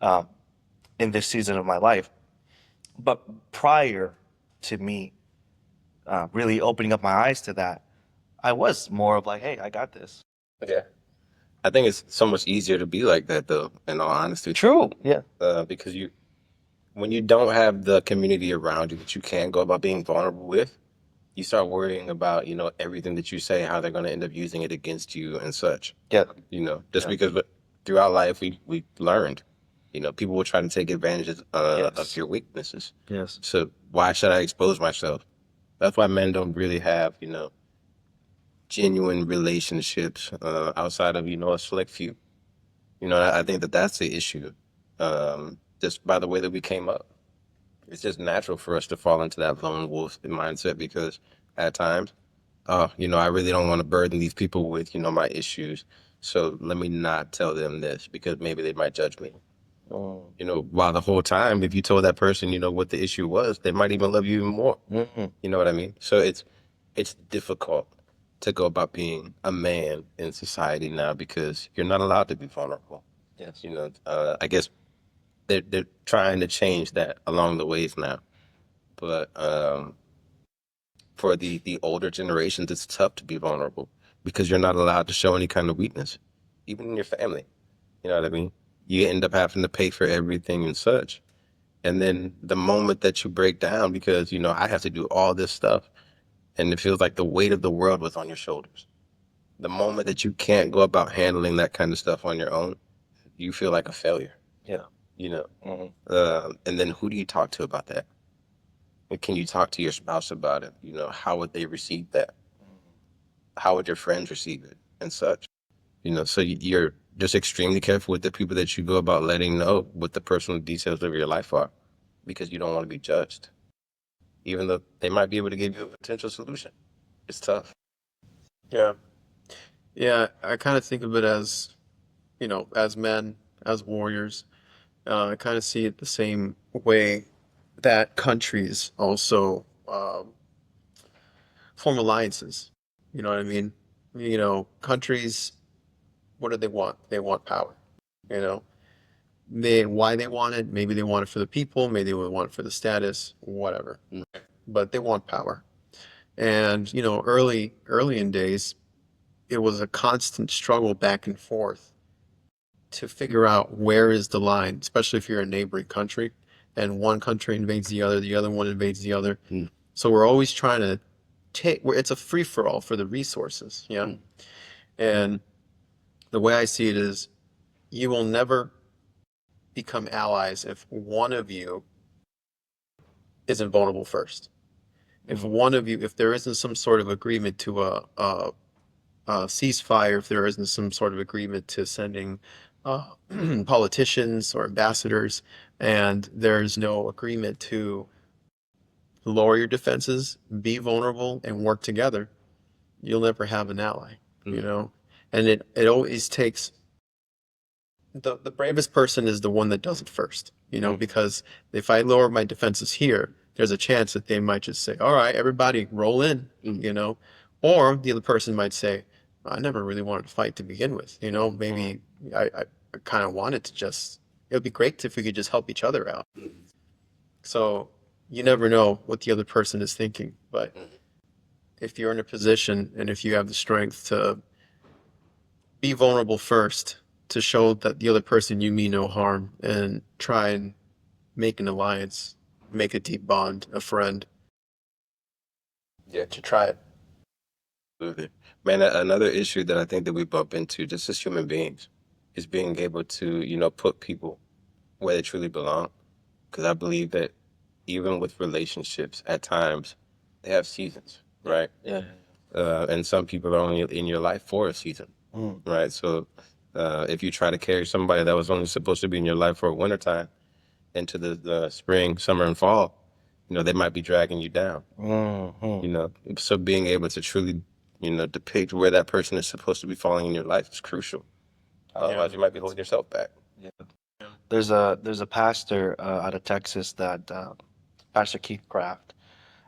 um, in this season of my life. But prior to me really opening up my eyes to that, I was more of like, hey, I got this. Yeah. I think it's so much easier to be like that, though, in all honesty. True. Yeah. Because when you don't have the community around you that you can go about being vulnerable with, you start worrying about, everything that you say, how they're going to end up using it against you and such. Yeah. Just Yeah. because throughout life we learned, people will try to take advantage of Yes. your weaknesses. Yes. So why should I expose myself? That's why men don't really have, genuine relationships outside of, a select few. I think that that's the issue. Just by the way that we came up, it's just natural for us to fall into that lone wolf mindset because at times, I really don't want to burden these people with, my issues. So let me not tell them this because maybe they might judge me. While the whole time, if you told that person, what the issue was, they might even love you even more. Mm-hmm. You know what I mean? So it's difficult to go about being a man in society now because you're not allowed to be vulnerable. Yes. I guess they're trying to change that along the ways now, but for the older generations, it's tough to be vulnerable because you're not allowed to show any kind of weakness, even in your family. You know what I mean? You end up having to pay for everything and such. And then the moment that you break down, because, I have to do all this stuff, and it feels like the weight of the world was on your shoulders. The moment that you can't go about handling that kind of stuff on your own, you feel like a failure. Yeah. And then who do you talk to about that? And can you talk to your spouse about it? How would they receive that? How would your friends receive it and such? So you're just extremely careful with the people that you go about letting know what the personal details of your life are because you don't want to be judged, even though they might be able to give you a potential solution. It's tough. Yeah. Yeah, I kind of think of it as, as men, as warriors. I kind of see it the same way that countries also form alliances. You know what I mean? Countries, what do they want? They want power. You know, why they want it? Maybe they want it for the people. Maybe they want it for the status, whatever. But they want power. And early in days, it was a constant struggle back and forth to figure out where is the line, especially if you're a neighboring country and one country invades the other one invades the other. Mm. So we're always trying to it's a free for all for the resources. Yeah. And the way I see it is you will never become allies if one of you isn't vulnerable first. If one of you, if there isn't some sort of agreement to a ceasefire, if there isn't some sort of agreement to sending politicians or ambassadors, and there's no agreement to lower your defenses, be vulnerable, and work together, you'll never have an ally, And it always takes the bravest person is the one that does it first, because if I lower my defenses here, there's a chance that they might just say, all right, everybody roll in, or the other person might say, I never really wanted to fight to begin with, maybe I kind of wanted to just, it would be great if we could just help each other out. So you never know what the other person is thinking, but if you're in a position and if you have the strength to be vulnerable first, to show that the other person you mean no harm, and try and make an alliance, make a deep bond, a friend, Yeah, to try it. absolutely. Man, another issue that I think that we bump into just as human beings is being able to, put people where they truly belong. Because I believe that even with relationships, at times, they have seasons, right? Yeah. And some people are only in your life for a season, right? So if you try to carry somebody that was only supposed to be in your life for a wintertime into the spring, summer, and fall, they might be dragging you down. So being able to truly, depict where that person is supposed to be falling in your life is crucial. Otherwise, you might be holding yourself back. Yeah. There's a pastor out of Texas that Pastor Keith Craft,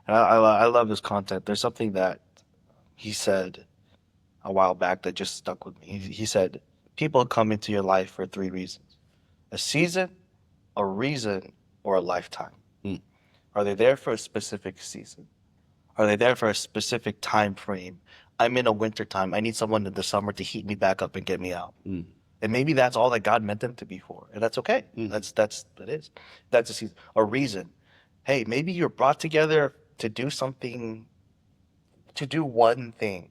and I love his content. There's something that he said a while back that just stuck with me. He said, "People come into your life for three reasons: a season, a reason, or a lifetime. Mm. Are they there for a specific season? Are they there for a specific time frame? I'm in a winter time. I need someone in the summer to heat me back up and get me out." Mm. And maybe that's all that God meant them to be for, and that's okay. That is. That's a season, a reason. Hey, maybe you're brought together to do something, to do one thing,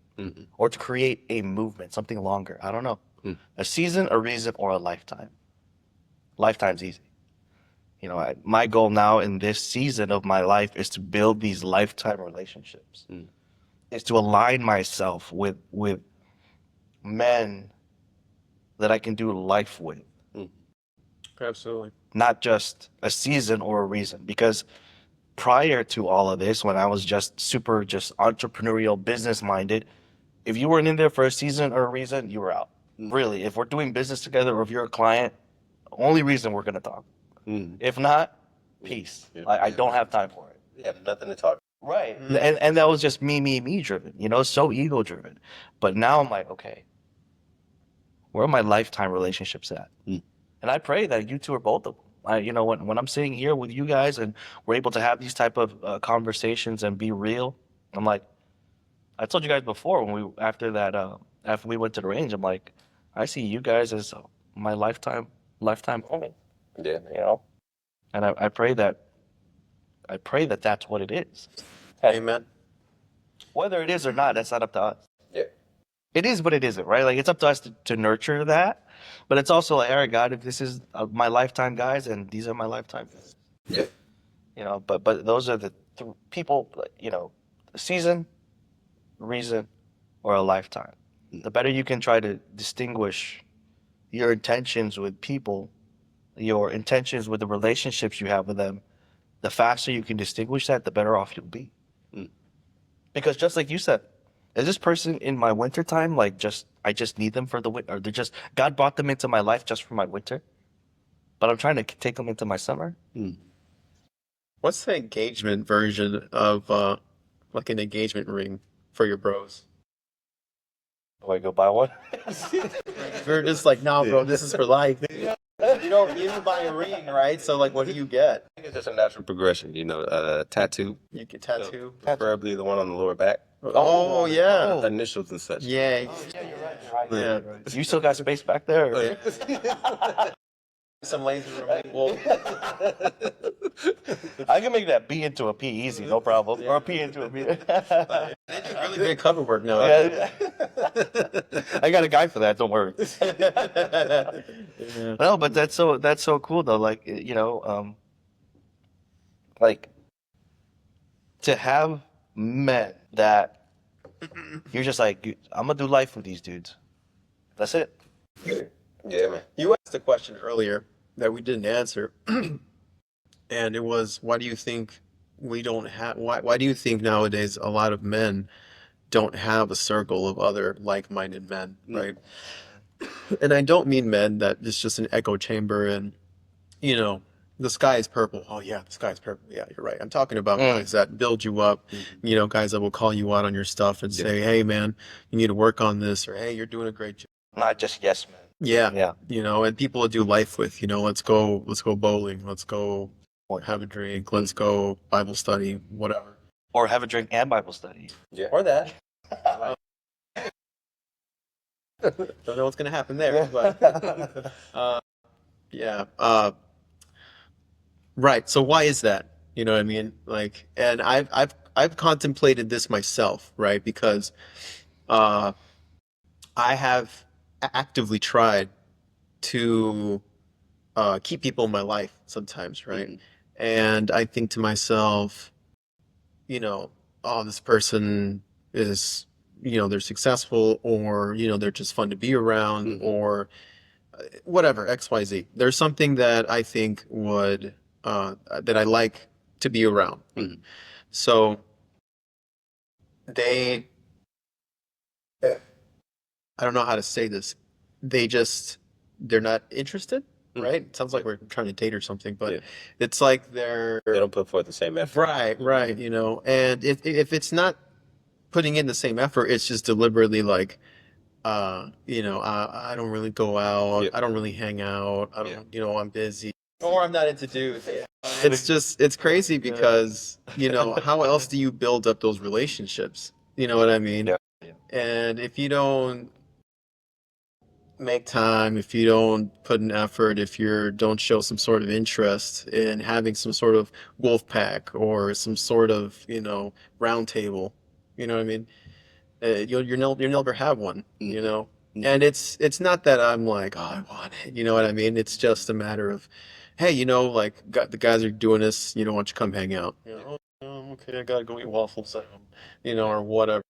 or to create a movement, something longer. I don't know. A season, a reason, or a lifetime. Lifetime's easy. My goal now in this season of my life is to build these lifetime relationships. Is to align myself with men that I can do life with. Absolutely. Not just a season or a reason. Because prior to all of this, when I was just entrepreneurial, business minded, if you weren't in there for a season or a reason, you were out. Really, if we're doing business together or if you're a client, only reason we're going to talk. If not, peace. I don't have time for it. You have nothing to talk. Right. And that was just me driven, so ego driven. But now I'm like, okay, where are my lifetime relationships at? And I pray that you two are both of them. When I'm sitting here with you guys and we're able to have these type of conversations and be real, I'm like, I told you guys before after we went to the range, I'm like, I see you guys as my lifetime homie. Yeah. And I pray that that's what it is. Amen. Whether it is or not, that's not up to us. Yeah. It is, but it isn't, right? Like, it's up to us to nurture that. But it's also like, all right, God, if this is my lifetime guys, and these are my lifetime guys. Yeah. But those are the people, a season, reason, or a lifetime. The better you can try to distinguish your intentions with people, your intentions with the relationships you have with them, the faster you can distinguish that, the better off you'll be. Because just like you said, is this person in my winter time? Like, I just need them for the winter, or God brought them into my life just for my winter, but I'm trying to take them into my summer. What's the engagement version of like an engagement ring for your bros? Do I go buy one? We're just like, no, bro, this is for life. You don't buy a ring, right? So like, what do you get? I think it's just a natural progression, tattoo. You get tattoo. Preferably the one on the lower back. Oh yeah. Initials and such. Yeah. Yeah. You still got space back there? Oh, yeah. Some laser removal. I can make that B into a P easy, no problem. Or a P into a B. Really great cover work now. Yeah. I got a guy for that. Don't worry. No, but that's so cool though. Like, like to have men that you're just like, I'm gonna do life with these dudes. That's it. Yeah, man. You asked a question earlier that we didn't answer, and it was, why do you think we don't have? Why do you think nowadays a lot of men don't have a circle of other like-minded men, right? And I don't mean men that it's just an echo chamber and, the sky is purple. Oh yeah, the sky is purple. Yeah, you're right. I'm talking about guys that build you up, guys that will call you out on your stuff and say, hey man, you need to work on this, or hey, you're doing a great job. Not just yes men. Yeah. Yeah. And people to do life with, let's go bowling, let's go have a drink, let's go Bible study, whatever. Or have a drink and Bible study. Yeah. Or that. Don't know what's gonna happen there, but yeah. Right. So why is that? You know what I mean? Like, and I've contemplated this myself, right? Because uh, I have actively tried to keep people in my life sometimes, right? Mhm. And I think to myself, oh, this person is, they're successful, or they're just fun to be around, Mhm. or whatever, XYZ. There's something that I think would that I like to be around. Mhm. So they, I don't know how to say this. They're not interested, right? It sounds like we're trying to date or something, but Yeah. it's like they're They don't put forth the same effort. right, and if it's not putting in the same effort, it's just deliberately like, I don't really go out, Yep. I don't really hang out, I don't, Yeah. I'm busy, or I'm not into dudes. It's crazy because, how else do you build up those relationships? You know what I mean? Yeah. And if you don't make time, if you don't put an effort, if you don't show some sort of interest in having some sort of wolf pack or some sort of, round table, you know what I mean? You'll never have one, And it's not that I'm like, oh, I want it, you know what I mean? It's just a matter of, hey, like the guys are doing this, why don't you come hang out? Okay, I gotta go eat waffles at home, or whatever.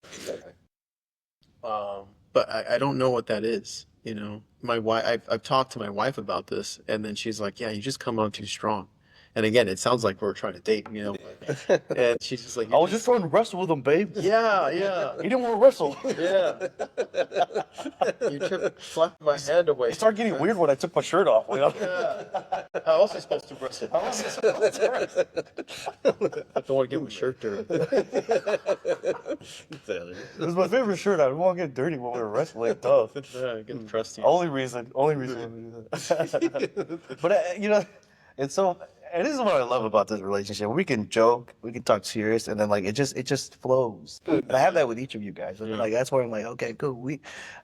But I don't know what that is, My wife, I've talked to my wife about this, and then she's like, yeah, you just come on too strong. And again, it sounds like we're trying to date, And she's just like, I was just trying to wrestle with him, babe. yeah, yeah. He didn't want to wrestle. Yeah. You slapped my hand away. It started getting weird when I took my shirt off. Yeah. How else are you supposed to wrestle? I don't want to get my shirt dirty. It was my favorite shirt. I didn't want to get dirty when we were wrestling. Tough. Yeah, get trusty. Only reason. But it's so. And this is what I love about this relationship. We can joke, we can talk serious, and then like it just flows. And I have that with each of you guys. And like that's where I'm like, okay, cool.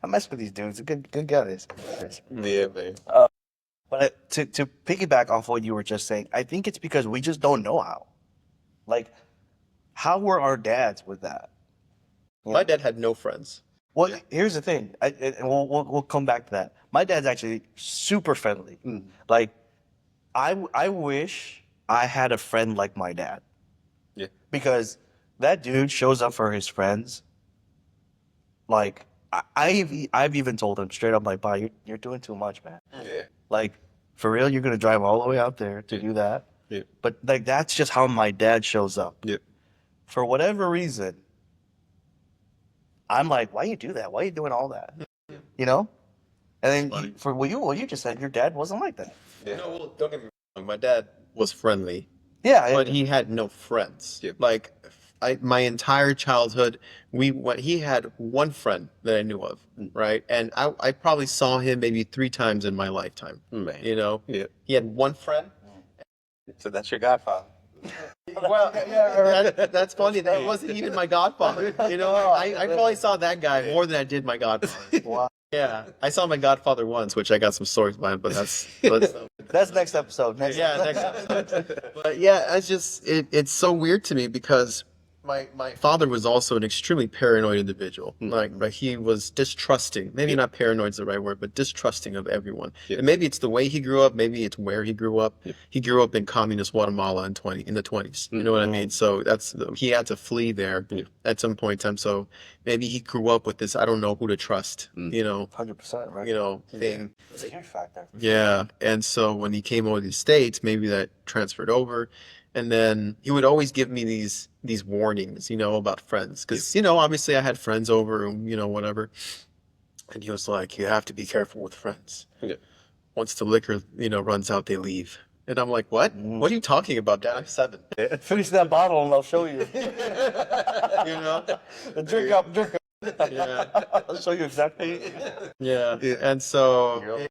I mess with these dudes. They're good guys. Yeah, man. But to piggyback off what you were just saying, I think it's because we just don't know how. Like, how were our dads with that? My dad had no friends. Well, here's the thing, and we'll come back to that. My dad's actually super friendly. Like, I wish I had a friend like my dad. Yeah. Because that dude shows up for his friends. Like, I've even told him straight up, like, "Bah, you're doing too much, man. Yeah. Like, for real, you're gonna drive all the way out there to do that." Yeah. But like, that's just how my dad shows up. Yeah. For whatever reason, I'm like, "Why you do that? Why you doing all that?" You know? And then for what you just said, your dad wasn't like that. Yeah. No, well, don't get me wrong. My dad was friendly, Yeah, but he had no friends. Yep. Like, my entire childhood, he had one friend that I knew of, right? And I probably saw him maybe 3 times in my lifetime. Man. Yeah. He had one friend. So that's your godfather. Well, yeah, that's funny. That wasn't even my godfather. I probably saw that guy more than I did my godfather. Wow. Yeah, I saw my godfather once, which I got some stories behind, but That's next episode. Next episode. But yeah, it's so weird to me because my father was also an extremely paranoid individual. Like he was distrusting. Maybe not paranoid is the right word, but distrusting of everyone. And maybe it's the way he grew up. Maybe it's where he grew up. He grew up in communist Guatemala in the 20s. You know what I mean? So he had to flee there at some point in time. So maybe he grew up with this, I don't know who to trust, 100%, right? thing. It's a huge factor. Yeah. And so when he came over to the States, maybe that transferred over. And then he would always give me these warnings, about friends. Because, obviously I had friends over and, whatever. And he was like, you have to be careful with friends. Yeah. Once the liquor, runs out, they leave. And I'm like, what? What are you talking about, Dad? I'm 7. Finish that bottle and I'll show you. You know? Drink up. Yeah. I'll show you exactly. Yeah. And so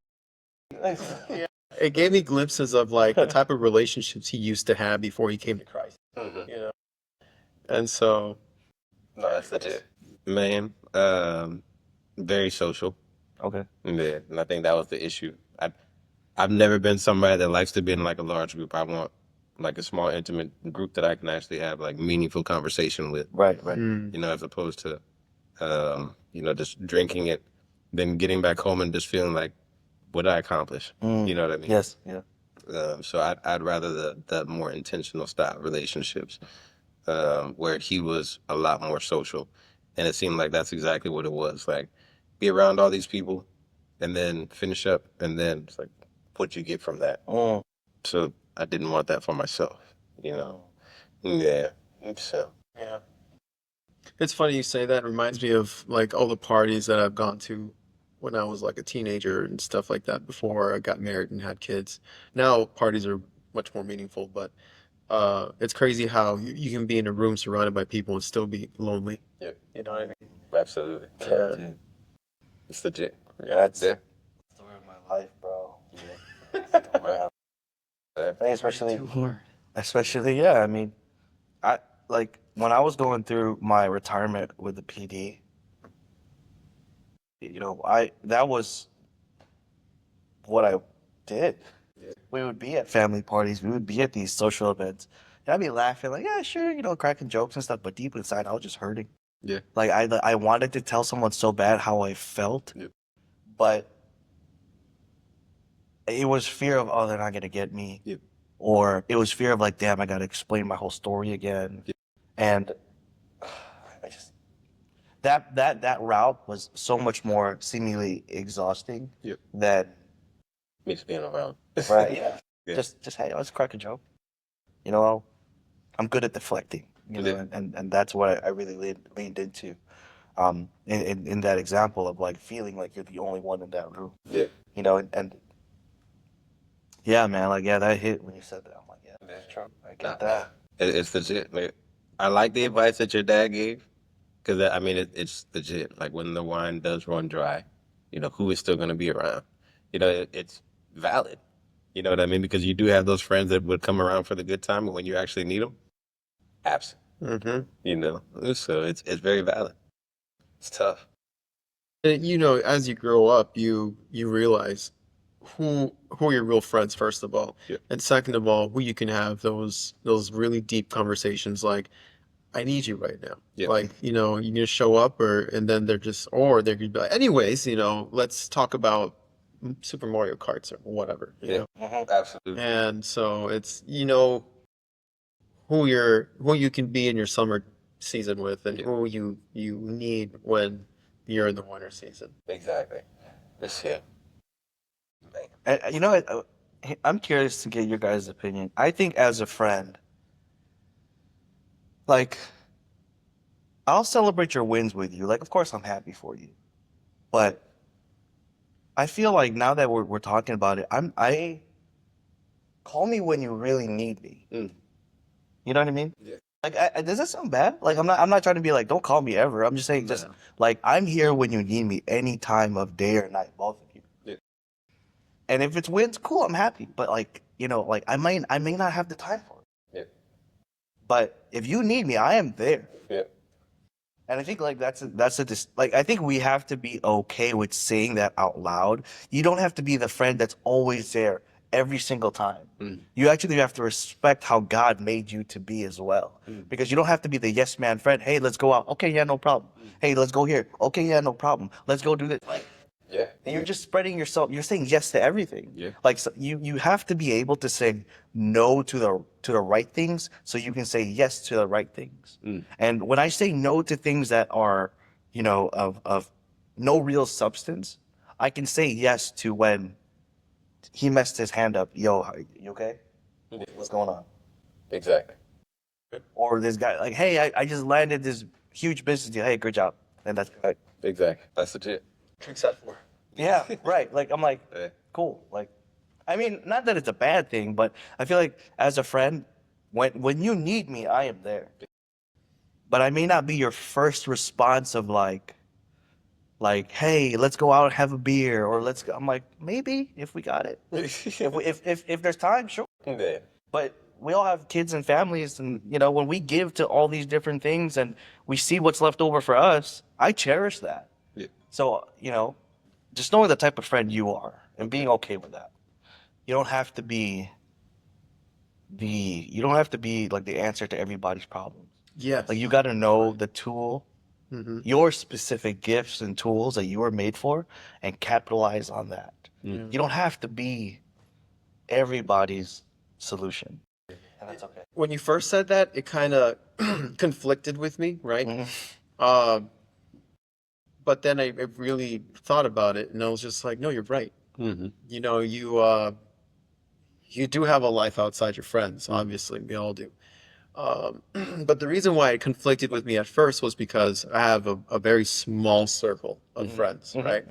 it gave me glimpses of like the type of relationships he used to have before he came to Christ. Mhm. You know. And so No, that's legit. Man, very social. Okay. Yeah, and I think that was the issue. I've never been somebody that likes to be in like a large group. I want like a small, intimate group that I can actually have like meaningful conversation with. Right. Right. You know, as opposed to you know, just drinking it, then getting back home and just feeling like, what did I accomplish? You know what I mean? Yes. Yeah. So I'd rather the more intentional style relationships, where he was a lot more social, and it seemed like that's exactly what it was. Like, be around all these people, and then finish up, and then it's like, what you get from that. Mm. So I didn't want that for myself. You know? Yeah. So yeah. It's funny you say that. It reminds me of like all the parties that I've gone to when I was like a teenager and stuff like that before I got married and had kids. Now parties are much more meaningful, but it's crazy how you can be in a room surrounded by people and still be lonely. yeah, You know what I mean? absolutely. Yeah. Dude, It's legit. Yeah. that's Yeah. the story of my life, bro. Wow. Especially, yeah. I mean, I like when I was going through my retirement with the PD. You know, that was what I did. Yeah. We would be at family parties. We would be at these social events. And I'd be laughing, like, yeah, sure, you know, cracking jokes and stuff. But deep inside, I was just hurting. Yeah. Like, I wanted to tell someone so bad how I felt, Yep. but it was fear of, oh, they're not gonna get me, Yep. or it was fear of like, damn, I gotta explain my whole story again, Yep. and I just that route was so much more seemingly exhausting Yep. than Makes being around. right, yeah. Yeah. Just hey, let's crack a joke. You know, I'm good at deflecting. You know, Yeah. and that's what I really leaned into. In that example of like feeling like you're the only one in that room. Yeah. You know, and yeah, man, like yeah, that hit when you said that. I'm like, yeah, that's true. I get that. It's legit. Like, I like the advice that your dad gave, because I mean it's legit. Like, when the wine does run dry, you know, who is still going to be around? You know, it's valid. You know what I mean? Because you do have those friends that would come around for the good time, but when you actually need them, absent. Mm-hmm. You know, so it's very valid. It's tough. And, you know, as you grow up, you realize who are your real friends first of all, Yeah. and second of all, who you can have those really deep conversations like, I need you right now. Yeah. Like, you know, you just show up, and then they're gonna be like, anyways, you know, let's talk about Super Mario Karts or whatever, you Yeah. know. Absolutely. And so it's, you know, who you can be in your summer season with, and Yeah. who you need when you're in the winter season. Exactly. That's it. And, you know, I'm curious to get your guys' opinion. I think as a friend, like, I'll celebrate your wins with you. Like, of course, I'm happy for you, but I feel like now that we're talking about it, I call me when you really need me. Mm. You know what I mean? Yeah. Like, does that sound bad? Like, I'm not trying to be like, don't call me ever. I'm just saying, just No. like, I'm here when you need me, any time of day or night, both of you. Yeah. And if it's wins, cool, I'm happy. But like, you know, like I may not have the time for it. Yeah. But if you need me, I am there. Yeah. And I think like like I think we have to be okay with saying that out loud. You don't have to be the friend that's always there every single time. Mm. You actually have to respect how God made you to be as well. Because you don't have to be the yes man friend. Hey, let's go out. Okay, yeah, no problem. Hey, let's go here. Okay, yeah, no problem. Let's go do this. Like, Yeah. and you're just spreading yourself. You're saying yes to everything. Yeah. Like so you have to be able to say no to the right things, so you can say yes to the right things. Mm. And when I say no to things that are, you know, of no real substance, I can say yes to when he messed his hand up. Yo, you okay? What's going on? Exactly. Or this guy like, hey, I just landed this huge business deal. Hey, good job. And that's like, Exactly. That's legit. Drinks that for. yeah, right. Like I'm like, Yeah. cool. Like, I mean, not that it's a bad thing, but I feel like as a friend, when you need me, I am there. But I may not be your first response of like, like, hey, let's go out and have a beer, or let's go. I'm like, maybe if we got it, if there's time, sure. Yeah. But we all have kids and families, and when we give to all these different things, and we see what's left over for us, I cherish that. Yeah. So just knowing the type of friend you are and being okay with that. You don't have to be like the answer to everybody's problems. Yes. Like you got to know the tool, Mm-hmm. your specific gifts and tools that you are made for, and capitalize on that. Mm. You don't have to be everybody's solution, and that's okay. When you first said that, it kind of conflicted with me, right? Mhm. But then I really thought about it, and I was just like, no, you're right. Mm-hmm. You know, you do have a life outside your friends. Obviously, we all do. Um, but the reason why it conflicted with me at first was because I have a very small circle of friends, right?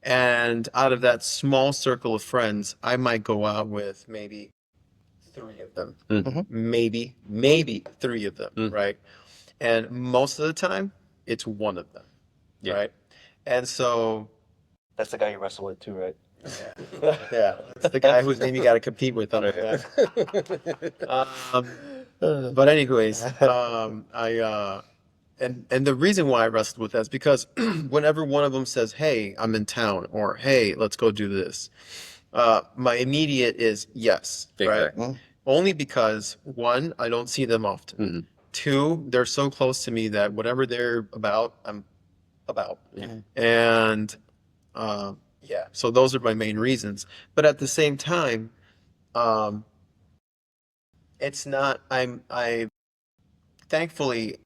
And out of that small circle of friends, I might go out with maybe three of them, maybe three of them, right? And most of the time, it's one of them, Yeah. right? And so, That's the guy you wrestle with too, right? yeah, it's the guy whose name you got to compete with on that. But anyways, and the reason why I wrestled with that is because whenever one of them says, "Hey, I'm in town," or "Hey, let's go do this," my immediate is yes, right? Exactly. Only because one, I don't see them often. Mm-hmm. Two, they're so close to me that whatever they're about, I'm about. Yeah. And yeah, so those are my main reasons. But at the same time, um, it's not. I thankfully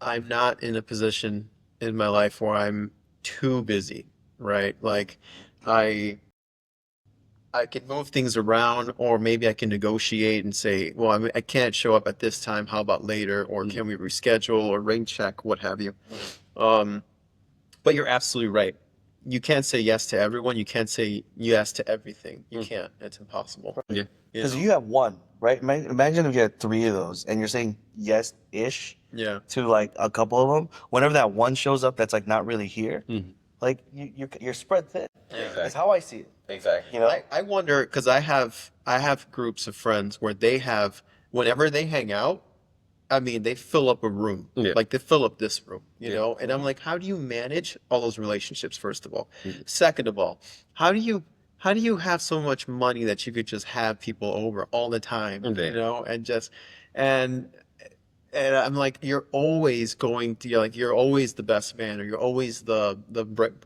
I'm not in a position in my life where I'm too busy, right? Like I I can move things around, or maybe I can negotiate and say, well, I can't show up at this time. How about later? Or can we reschedule or rain check, what have you? Um, but you're absolutely right. You can't say yes to everyone. You can't say yes to everything. You can't. It's impossible. Yeah. Because you have one, right? Imagine if you had three of those, and you're saying yes-ish Yeah. to like a couple of them. Whenever that one shows up, that's like not really here. Mhm. Like you're spread thin. That's how I see it. Exactly. I wonder because I have groups of friends where they have whenever they hang out, I mean they fill up a room. Yeah. Like they fill up this room, you Yeah. know? And I'm like, how do you manage all those relationships, first of all? Second of all, how do you have so much money that you could just have people over all the time, Yeah. you know, and and I'm like, you're always you're always the best man, or you're always the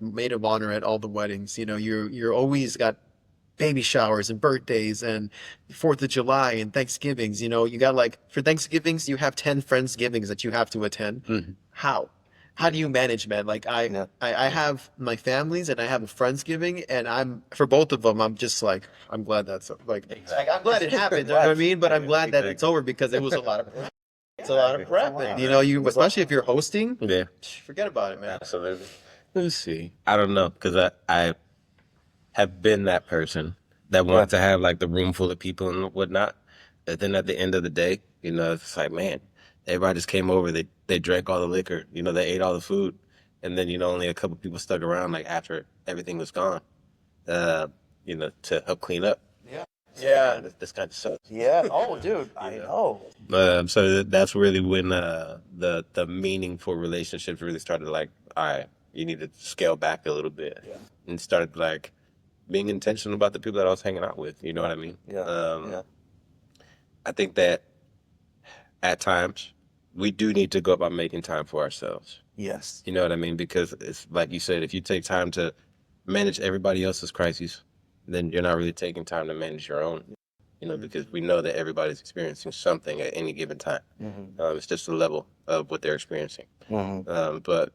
maid of honor at all the weddings. You know, you're always got baby showers and birthdays and 4th of July and Thanksgivings. You know, you got like for Thanksgivings, you have 10 Friendsgivings that you have to attend. How? How do you manage, man? Like I have my families and I have a Friendsgiving, and for both of them, I'm just like, I'm glad that's like, I'm glad it happened. You know what I mean? But I'm glad that it's over because it was a lot of it's a lot of prep. You know, especially if you're hosting, Yeah. forget about it, man. Absolutely. Let's see. I don't know, because I have been that person that wanted to have like the room full of people and whatnot. And then at the end of the day, it's like, man, everybody just came over. They drank all the liquor. They ate all the food. And then, only a couple people stuck around like after everything was gone, to help clean up. Yeah. This kind of sucks. Yeah. Oh, dude, I know. So that's really when the meaningful relationships really started. Like, all right, you need to scale back a little bit, and started like being intentional about the people that I was hanging out with. You know what I mean? Yeah. I think that at times we do need to go about making time for ourselves. Yes. You know what I mean? Because it's like you said, if you take time to manage everybody else's crises, then you're not really taking time to manage your own. Because we know that everybody's experiencing something at any given time. It's just the level of what they're experiencing. But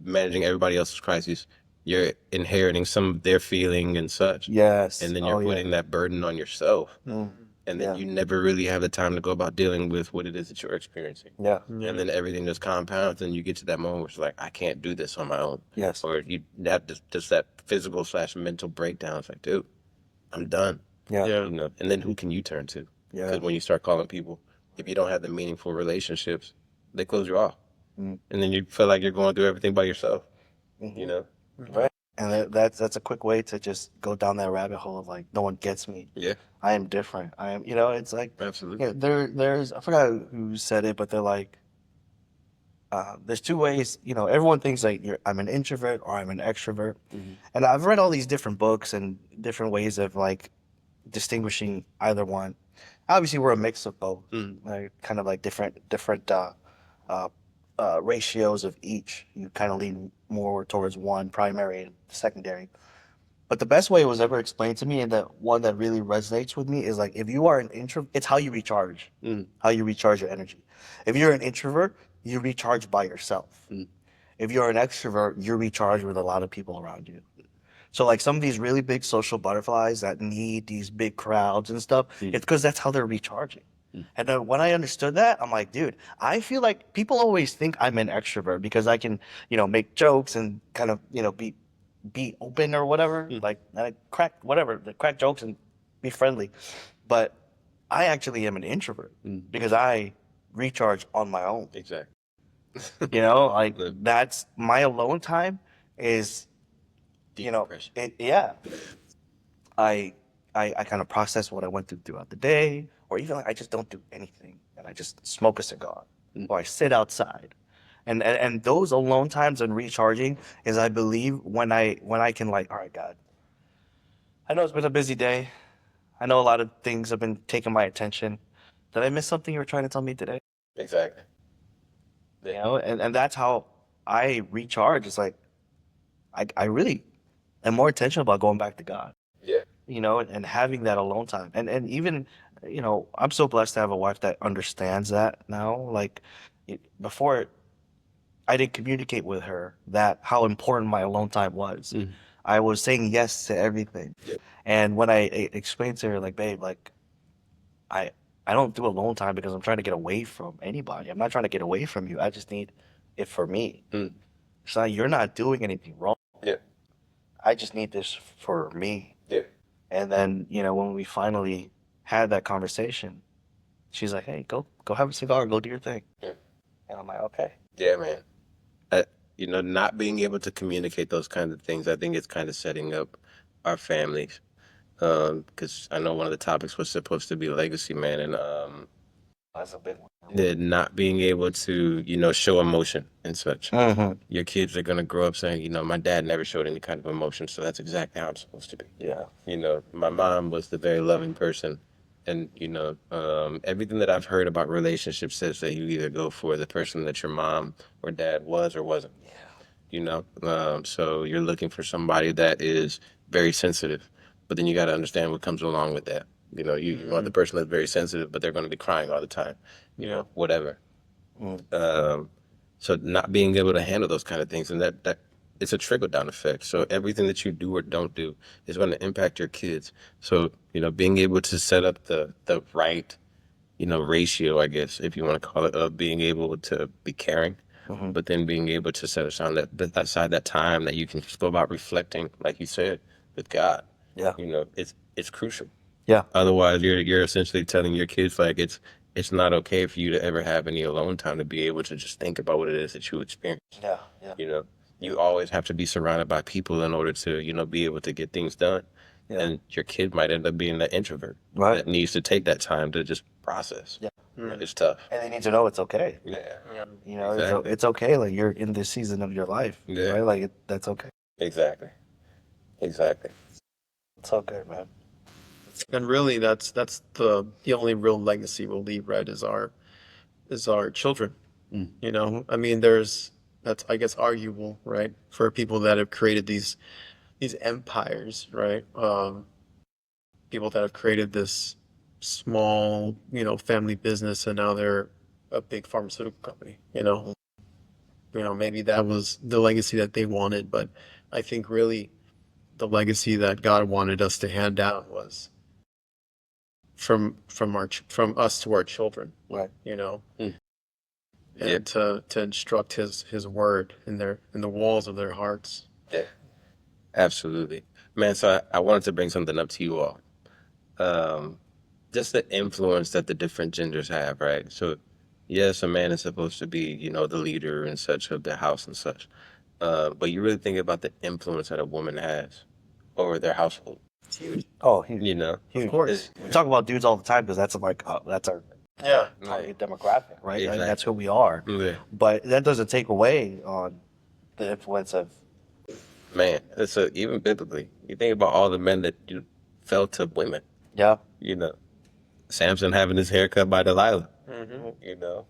managing everybody else's crises, you're inheriting some of their feeling and such. Yes. And then you're putting that burden on yourself. And then you never really have the time to go about dealing with what it is that you're experiencing. Yeah. And then everything just compounds, and you get to that moment where it's like, I can't do this on my own. Yes. Or you have just that physical/mental breakdown. It's like, dude, I'm done. Yeah. And then who can you turn to? Yeah. Because when you start calling people, if you don't have the meaningful relationships, they close you off. And then you feel like you're going through everything by yourself. You know? Right. And that's a quick way to just go down that rabbit hole of like, no one gets me. Yeah, I am different. I am, you know, it's like, absolutely. yeah, there's, I forgot who said it, but they're like, there's two ways, you know, everyone thinks like I'm an introvert or I'm an extrovert. And I've read all these different books and different ways of like distinguishing either one. Obviously, we're a mix of both, like kind of like different uh, ratios of each. You kind of lean more towards one primary and secondary. But the best way it was ever explained to me, and the one that really resonates with me, is like if you are an introvert, it's how you recharge, how you recharge your energy. If you're an introvert, you recharge by yourself. If you're an extrovert, you're recharged with a lot of people around you. So like some of these really big social butterflies that need these big crowds and stuff, it's because that's how they're recharging. And then when I understood that, I'm like, dude, I feel like people always think I'm an extrovert because I can, you know, make jokes and kind of, you know, be open or whatever, like and I crack whatever, crack jokes and be friendly. But I actually am an introvert because I recharge on my own. Exactly. You know, like The that's my alone time is, you know, decompression. yeah. I kind of process what I went through throughout the day, or even like I just don't do anything and I just smoke a cigar or I sit outside. And those alone times and recharging is I believe when I can like, all right, God, I know it's been a busy day. I know a lot of things have been taking my attention. Did I miss something you were trying to tell me today? Exactly. You know, and that's how I recharge. It's like I really am more intentional about going back to God. Yeah. You know, and having that alone time. And even, you know, I'm so blessed to have a wife that understands that now. Like before I didn't communicate with her that how important my alone time was. I was saying yes to everything. Yeah. And when I explained to her, like, babe, like I I don't do alone time because I'm trying to get away from anybody. I'm not trying to get away from you. I just need it for me. So you're not doing anything wrong. Yeah. I just need this for me. Yeah. And then, you know, when we finally had that conversation, she's like, "Hey, go have a cigar, go do your thing." Yeah. And I'm like, "Okay." Yeah, man. You know, not being able to communicate those kinds of things, I think it's kind of setting up our families. Because I know one of the topics was supposed to be legacy, man, and That's a big one. not being able to, you know, show emotion and such. Mm-hmm. Your kids are gonna grow up saying, you know, my dad never showed any kind of emotion, so that's exactly how I'm supposed to be. Yeah. You know, my mom was the very loving person. And, you know, everything that I've heard about relationships says that you either go for the person that your mom or dad was or wasn't. Yeah. You know, so you're looking for somebody that is very sensitive, but then you got to understand what comes along with that. You know, you want the person that's very sensitive, but they're going to be crying all the time. You know, whatever. So not being able to handle those kind of things, and that it's a trickle down effect. So everything that you do or don't do is going to impact your kids. So, you know, being able to set up the right, you know, ratio, I guess, if you want to call it, of being able to be caring, but then being able to set aside aside that time that you can just go about reflecting, like you said, with God. Yeah. You know, it's crucial. Yeah. Otherwise, you're essentially telling your kids like it's not okay for you to ever have any alone time to be able to just think about what it is that you experience. Yeah. Yeah. You know, you always have to be surrounded by people in order to, you know, be able to get things done. Yeah. And your kid might end up being that introvert Right. that needs to take that time to just process. Yeah. It's tough. And they need to know it's okay. Yeah. You know, Exactly. it's okay. Like you're in this season of your life. Yeah. Right? Like that's okay. Exactly. Exactly. It's all good, man. And really, that's the only real legacy we'll leave, right? Is our children. You know, I mean, that's I guess arguable, right, for people that have created these empires, right? People that have created this small, you know, family business, and now they're a big pharmaceutical company. You know, maybe that was the legacy that they wanted, but I think really the legacy that God wanted us to hand down was from us to our children, Right. you know, Mm. and Yeah. to instruct his word in the walls of their hearts. Yeah. Absolutely. Man, so I wanted to bring something up to you all. Just the influence that the different genders have, right? So, yes, a man is supposed to be, you know, the leader and such of the house and such. But you really think about the influence that a woman has over their household. It's huge. Oh, huge. You know, Huge. Of course. We talk about dudes all the time because that's like that's our Yeah. target demographic, right? Exactly. That's who we are. Yeah. But that doesn't take away on the influence of Man, even biblically, you think about all the men that fell to women. yeah. You know, Samson having his hair cut by Delilah. You know,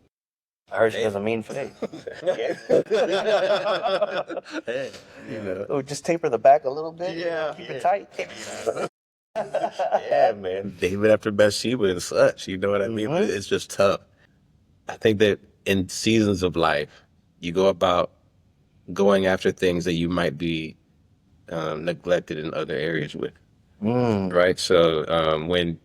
I heard she has a mean face. Hey, you know, Oh, just taper the back a little bit. Yeah. Keep it tight. yeah, man. David after Bathsheba and such. You know what I mean? But Mhm. it's just tough. I think that in seasons of life, you go about going after things that you might be neglected in other areas with, Mm. right? So when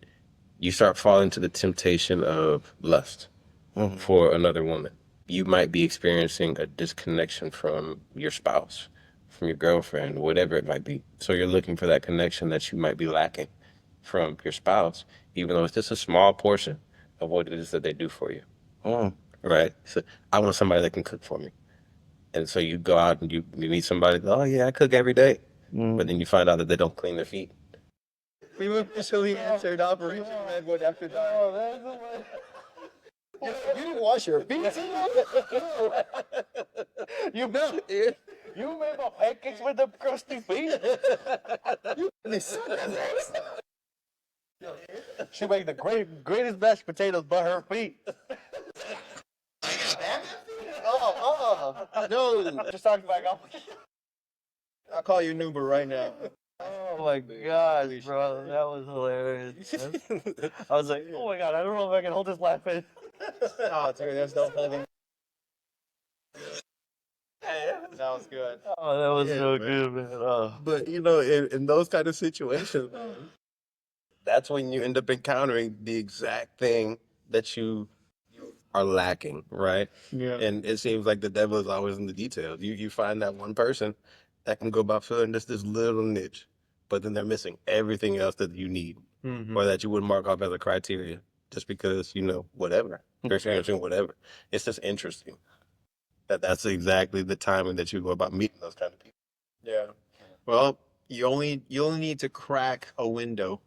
you start falling to the temptation of lust Mhm. for another woman, you might be experiencing a disconnection from your spouse, from your girlfriend, whatever it might be. So you're looking for that connection that you might be lacking from your spouse, even though it's just a small portion of what it is that they do for you, Mm. right? So I want somebody that can cook for me. And so you go out and you meet somebody, oh yeah, I cook every day. Mm. But then you find out that they don't clean their feet. We officially answered Operation Redwood after dark. You didn't wash your feet. You made my pancakes with the crusty feet. She make the greatest mashed potatoes but her feet. No. Just talking back up. I'll call you Nuba right now. Oh my gosh, bro, that was hilarious. I was like, oh my god, I don't know if I can hold this laugh in. Oh, dude, there's no holding. That was good. Oh, that was Yeah, so man. good, man. Oh. But you know, in those kind of situations, that's when you end up encountering the exact thing that you are lacking, right? Yeah. And it seems like the devil is always in the details. You find that one person that can go about filling this little niche, but then they're missing everything else that you need, or that you would mark off as a criteria, just because whatever they're experiencing, whatever. It's just interesting that's exactly the timing that you go about meeting those kind of people. Yeah. Well, you only need to crack a window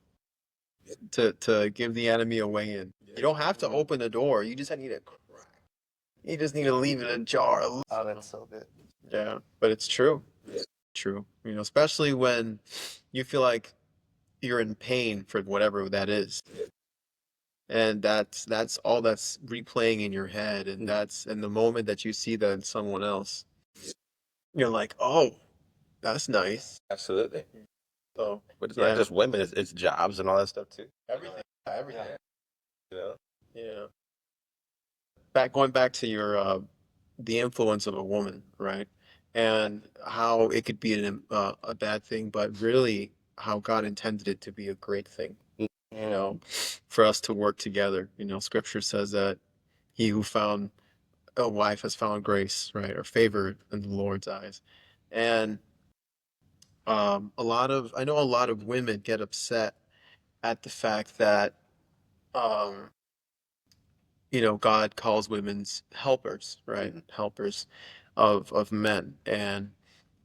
to give the enemy a way in. You don't have to open the door. You just need to crack. You just need to leave it ajar. Oh, that's so good. Yeah, but it's true. True. Especially when you feel like you're in pain for whatever that is. And that's all that's replaying in your head, and that's in the moment that you see that in someone else. You're like, "Oh, that's nice." Absolutely. So, But it's yeah. not just women; it's jobs and all that stuff too. Everything. Everything. You know. Yeah. Going back to your the influence of a woman, right? And how it could be a bad thing, but really how God intended it to be a great thing. For us to work together. Scripture says that he who found a wife has found grace, right, or favor in the Lord's eyes. And I know a lot of women get upset at the fact that um, God calls women's helpers, right? Helpers of men.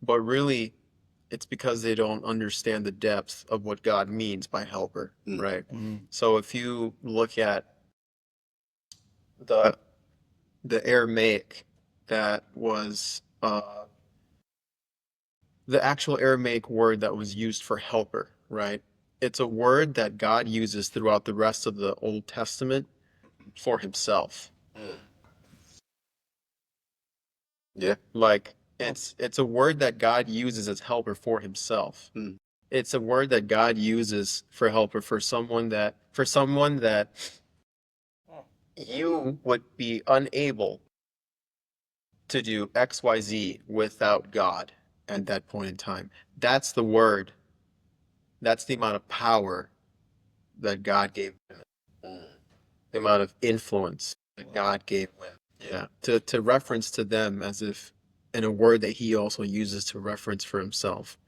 But really it's because they don't understand the depth of what God means by helper, right? So if you look at the Aramaic that was the actual Aramaic word that was used for helper, right? It's a word that God uses throughout the rest of the Old Testament for himself. Yeah. Like it's a word that God uses as helper for himself. It's a word that God uses for helper for someone that you would be unable to do XYZ without God at that point in time. That's the word. That's the amount of power that God gave women. The amount of influence that God gave women. Yeah. To reference to them as if in a word that he also uses to reference for himself.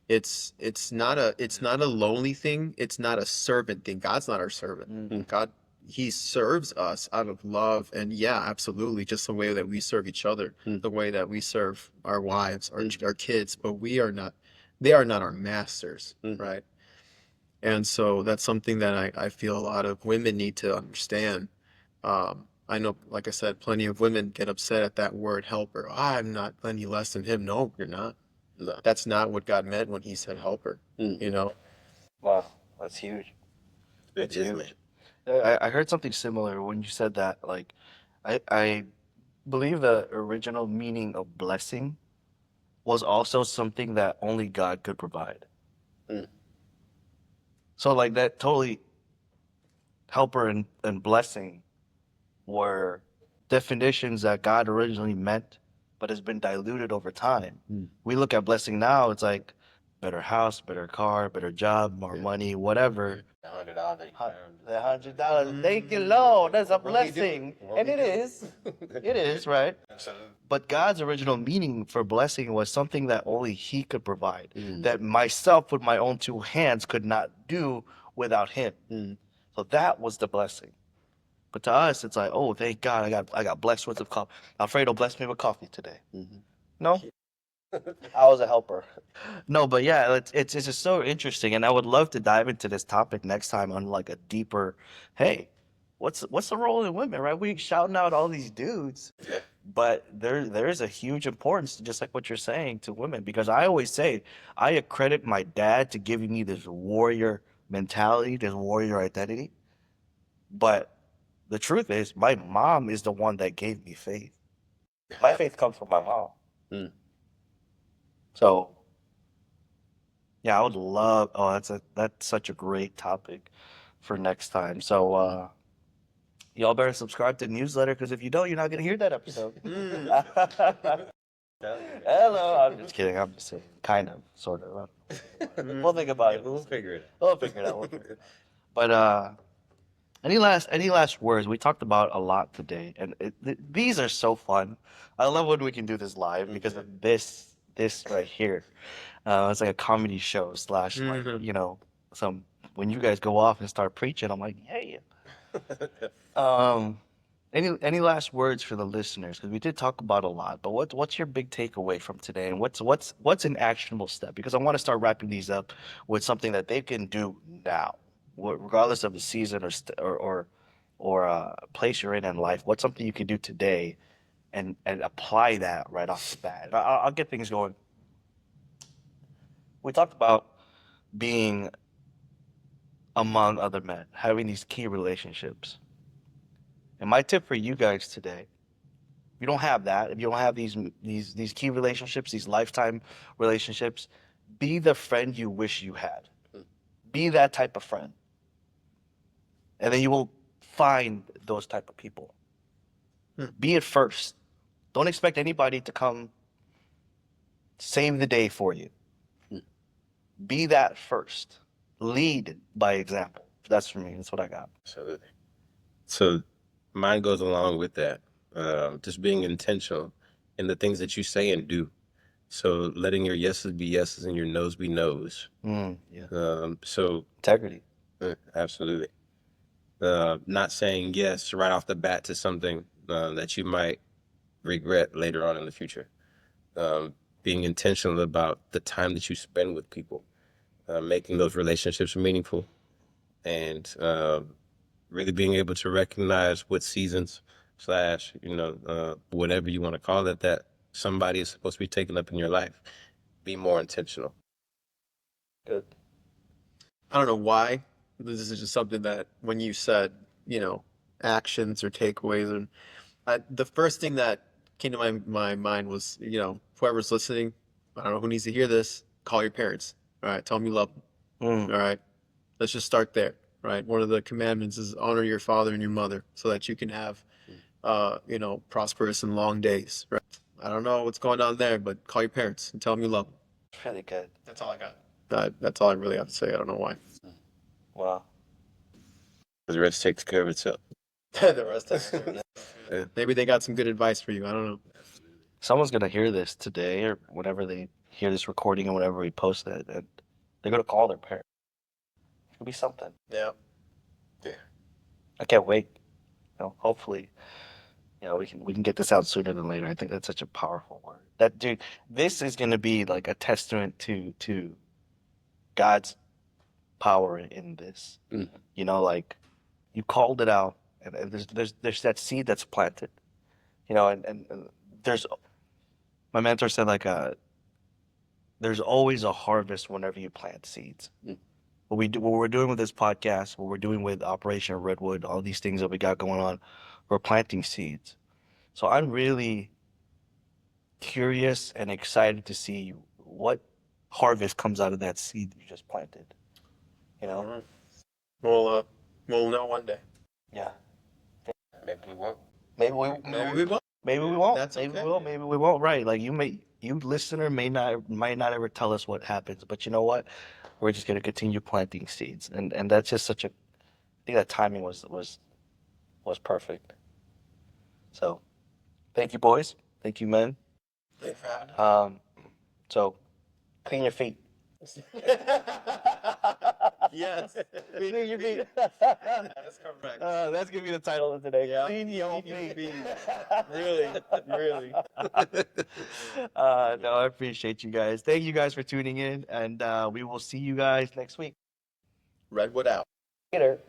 It's not a lonely thing. It's not a servant thing. God's not our servant. God he serves us out of love, and yeah, absolutely, just the way that we serve each other, the way that we serve our wives, our kids, but they are not our masters, right? And so that's something that I feel a lot of women need to understand. I know, like I said, plenty of women get upset at that word helper. I'm not any less than him. No, you're not. No. That's not what God meant when he said helper, you know? Wow, that's huge. It That's is, huge. man. I heard something similar when you said that. Like, I believe the original meaning of blessing was also something that only God could provide. Mm. So like that totally helper and blessing were definitions that God originally meant, but has been diluted over time. We look at blessing now, it's like better house, better car, better job, more money, whatever. $100. The $100. Thank you, Lord. That's a Won't he do it? blessing. Won't And he it do is. It is, right? Absolutely. But God's original meaning for blessing was something that only He could provide, Mm. that myself with my own two hands could not do without Him. So that was the blessing. But to us, it's like, oh, thank God, I got blessed with the coffee. Alfredo blessed me with coffee today. No, I was a helper. No, but yeah, it's just so interesting, and I would love to dive into this topic next time on like a deeper. Hey, what's the role in women, right? We shouting out all these dudes, Yeah. but there is a huge importance, just like what you're saying, to women, because I always say I accredit my dad to giving me this warrior mentality, this warrior identity, but the truth is my mom is the one that gave me faith. My faith comes from my mom. Mm. So yeah, I would love. Oh, that's such a great topic for next time. So y'all better subscribe to the newsletter, because if you don't, you're not gonna hear that episode. Hello, I'm just kidding. I'm just saying, kind of, sort of. We'll think about it. We'll figure it We'll figure it out. We'll figure it out. But any last words? We talked about a lot today, and these are so fun. I love when we can do this live because of this right here. It's like a comedy show slash like some when you guys go off and start preaching. I'm like, hey. Um, any last words for the listeners? Because we did talk about a lot, but what's your big takeaway from today, and what's an actionable step? Because I want to start wrapping these up with something that they can do now, regardless of the season or place you're in life. What's something you can do today and apply that right off the bat? I'll get things going. We talked about being among other men, having these key relationships. And my tip for you guys today, if you don't have that, if you don't have these key relationships, these lifetime relationships, be the friend you wish you had. Be that type of friend. And then you will find those type of people. Be it first. Don't expect anybody to come save the day for you. Be that first. Lead by example. That's for me. That's what I got. Absolutely. So mine goes along with that. Just being intentional in the things that you say and do. So letting your yeses be yeses and your nos be nos. Yeah. So Integrity. absolutely. Not saying yes right off the bat to something that you might regret later on in the future. Being intentional about the time that you spend with people, making those relationships meaningful, and really being able to recognize what seasons slash whatever you want to call it that somebody is supposed to be taking up in your life. Be more intentional. Good. I don't know why. This is just something that when you said, actions or takeaways, and the first thing that came to my mind was, whoever's listening, I don't know who needs to hear this, call your parents. All right, tell them you love them. All right, let's just start there. Right, one of the commandments is honor your father and your mother so that you can have, prosperous and long days. Right. I don't know what's going on there, but call your parents and tell them you love them. Really good. That's all I got. That's all I really have to say. I don't know why. Wow. The rest takes care of itself. The rest of it. Maybe they got some good advice for you. I don't know. Someone's gonna hear this today or whenever they hear this recording and whenever we post it, and they're gonna call their parents. It could be something. Yeah. Yeah. I can't wait. Hopefully, we can get this out sooner than later. I think that's such a powerful word. That dude, this is gonna be like a testament to God's power in this. Mm. Like you called it out, and there's that seed that's planted. And there's my mentor said like there's always a harvest whenever you plant seeds. Mm. What we're doing with this podcast, what we're doing with Operation Redwood, all these things that we got going on, we're planting seeds. So I'm really curious and excited to see what harvest comes out of that seed you just planted. You All know? right. We'll know one day. Yeah. Maybe we won't. Maybe we Maybe we won't. maybe we won't. That's Maybe we okay. will. Maybe we won't. Right? Like you listener might not ever tell us what happens, but you know what? We're just gonna continue planting seeds, and that's just such a. I think that timing was perfect. So, thank you, boys. Thank you, men. Thanks for having us. So clean your feet. Yes. Clean your feet. That's correct. That's gonna be the title of today. Yeah. Clean your Clean your feet. Really, really. No, I appreciate you guys. Thank you guys for tuning in, and we will see you guys next week. Redwood out. Later.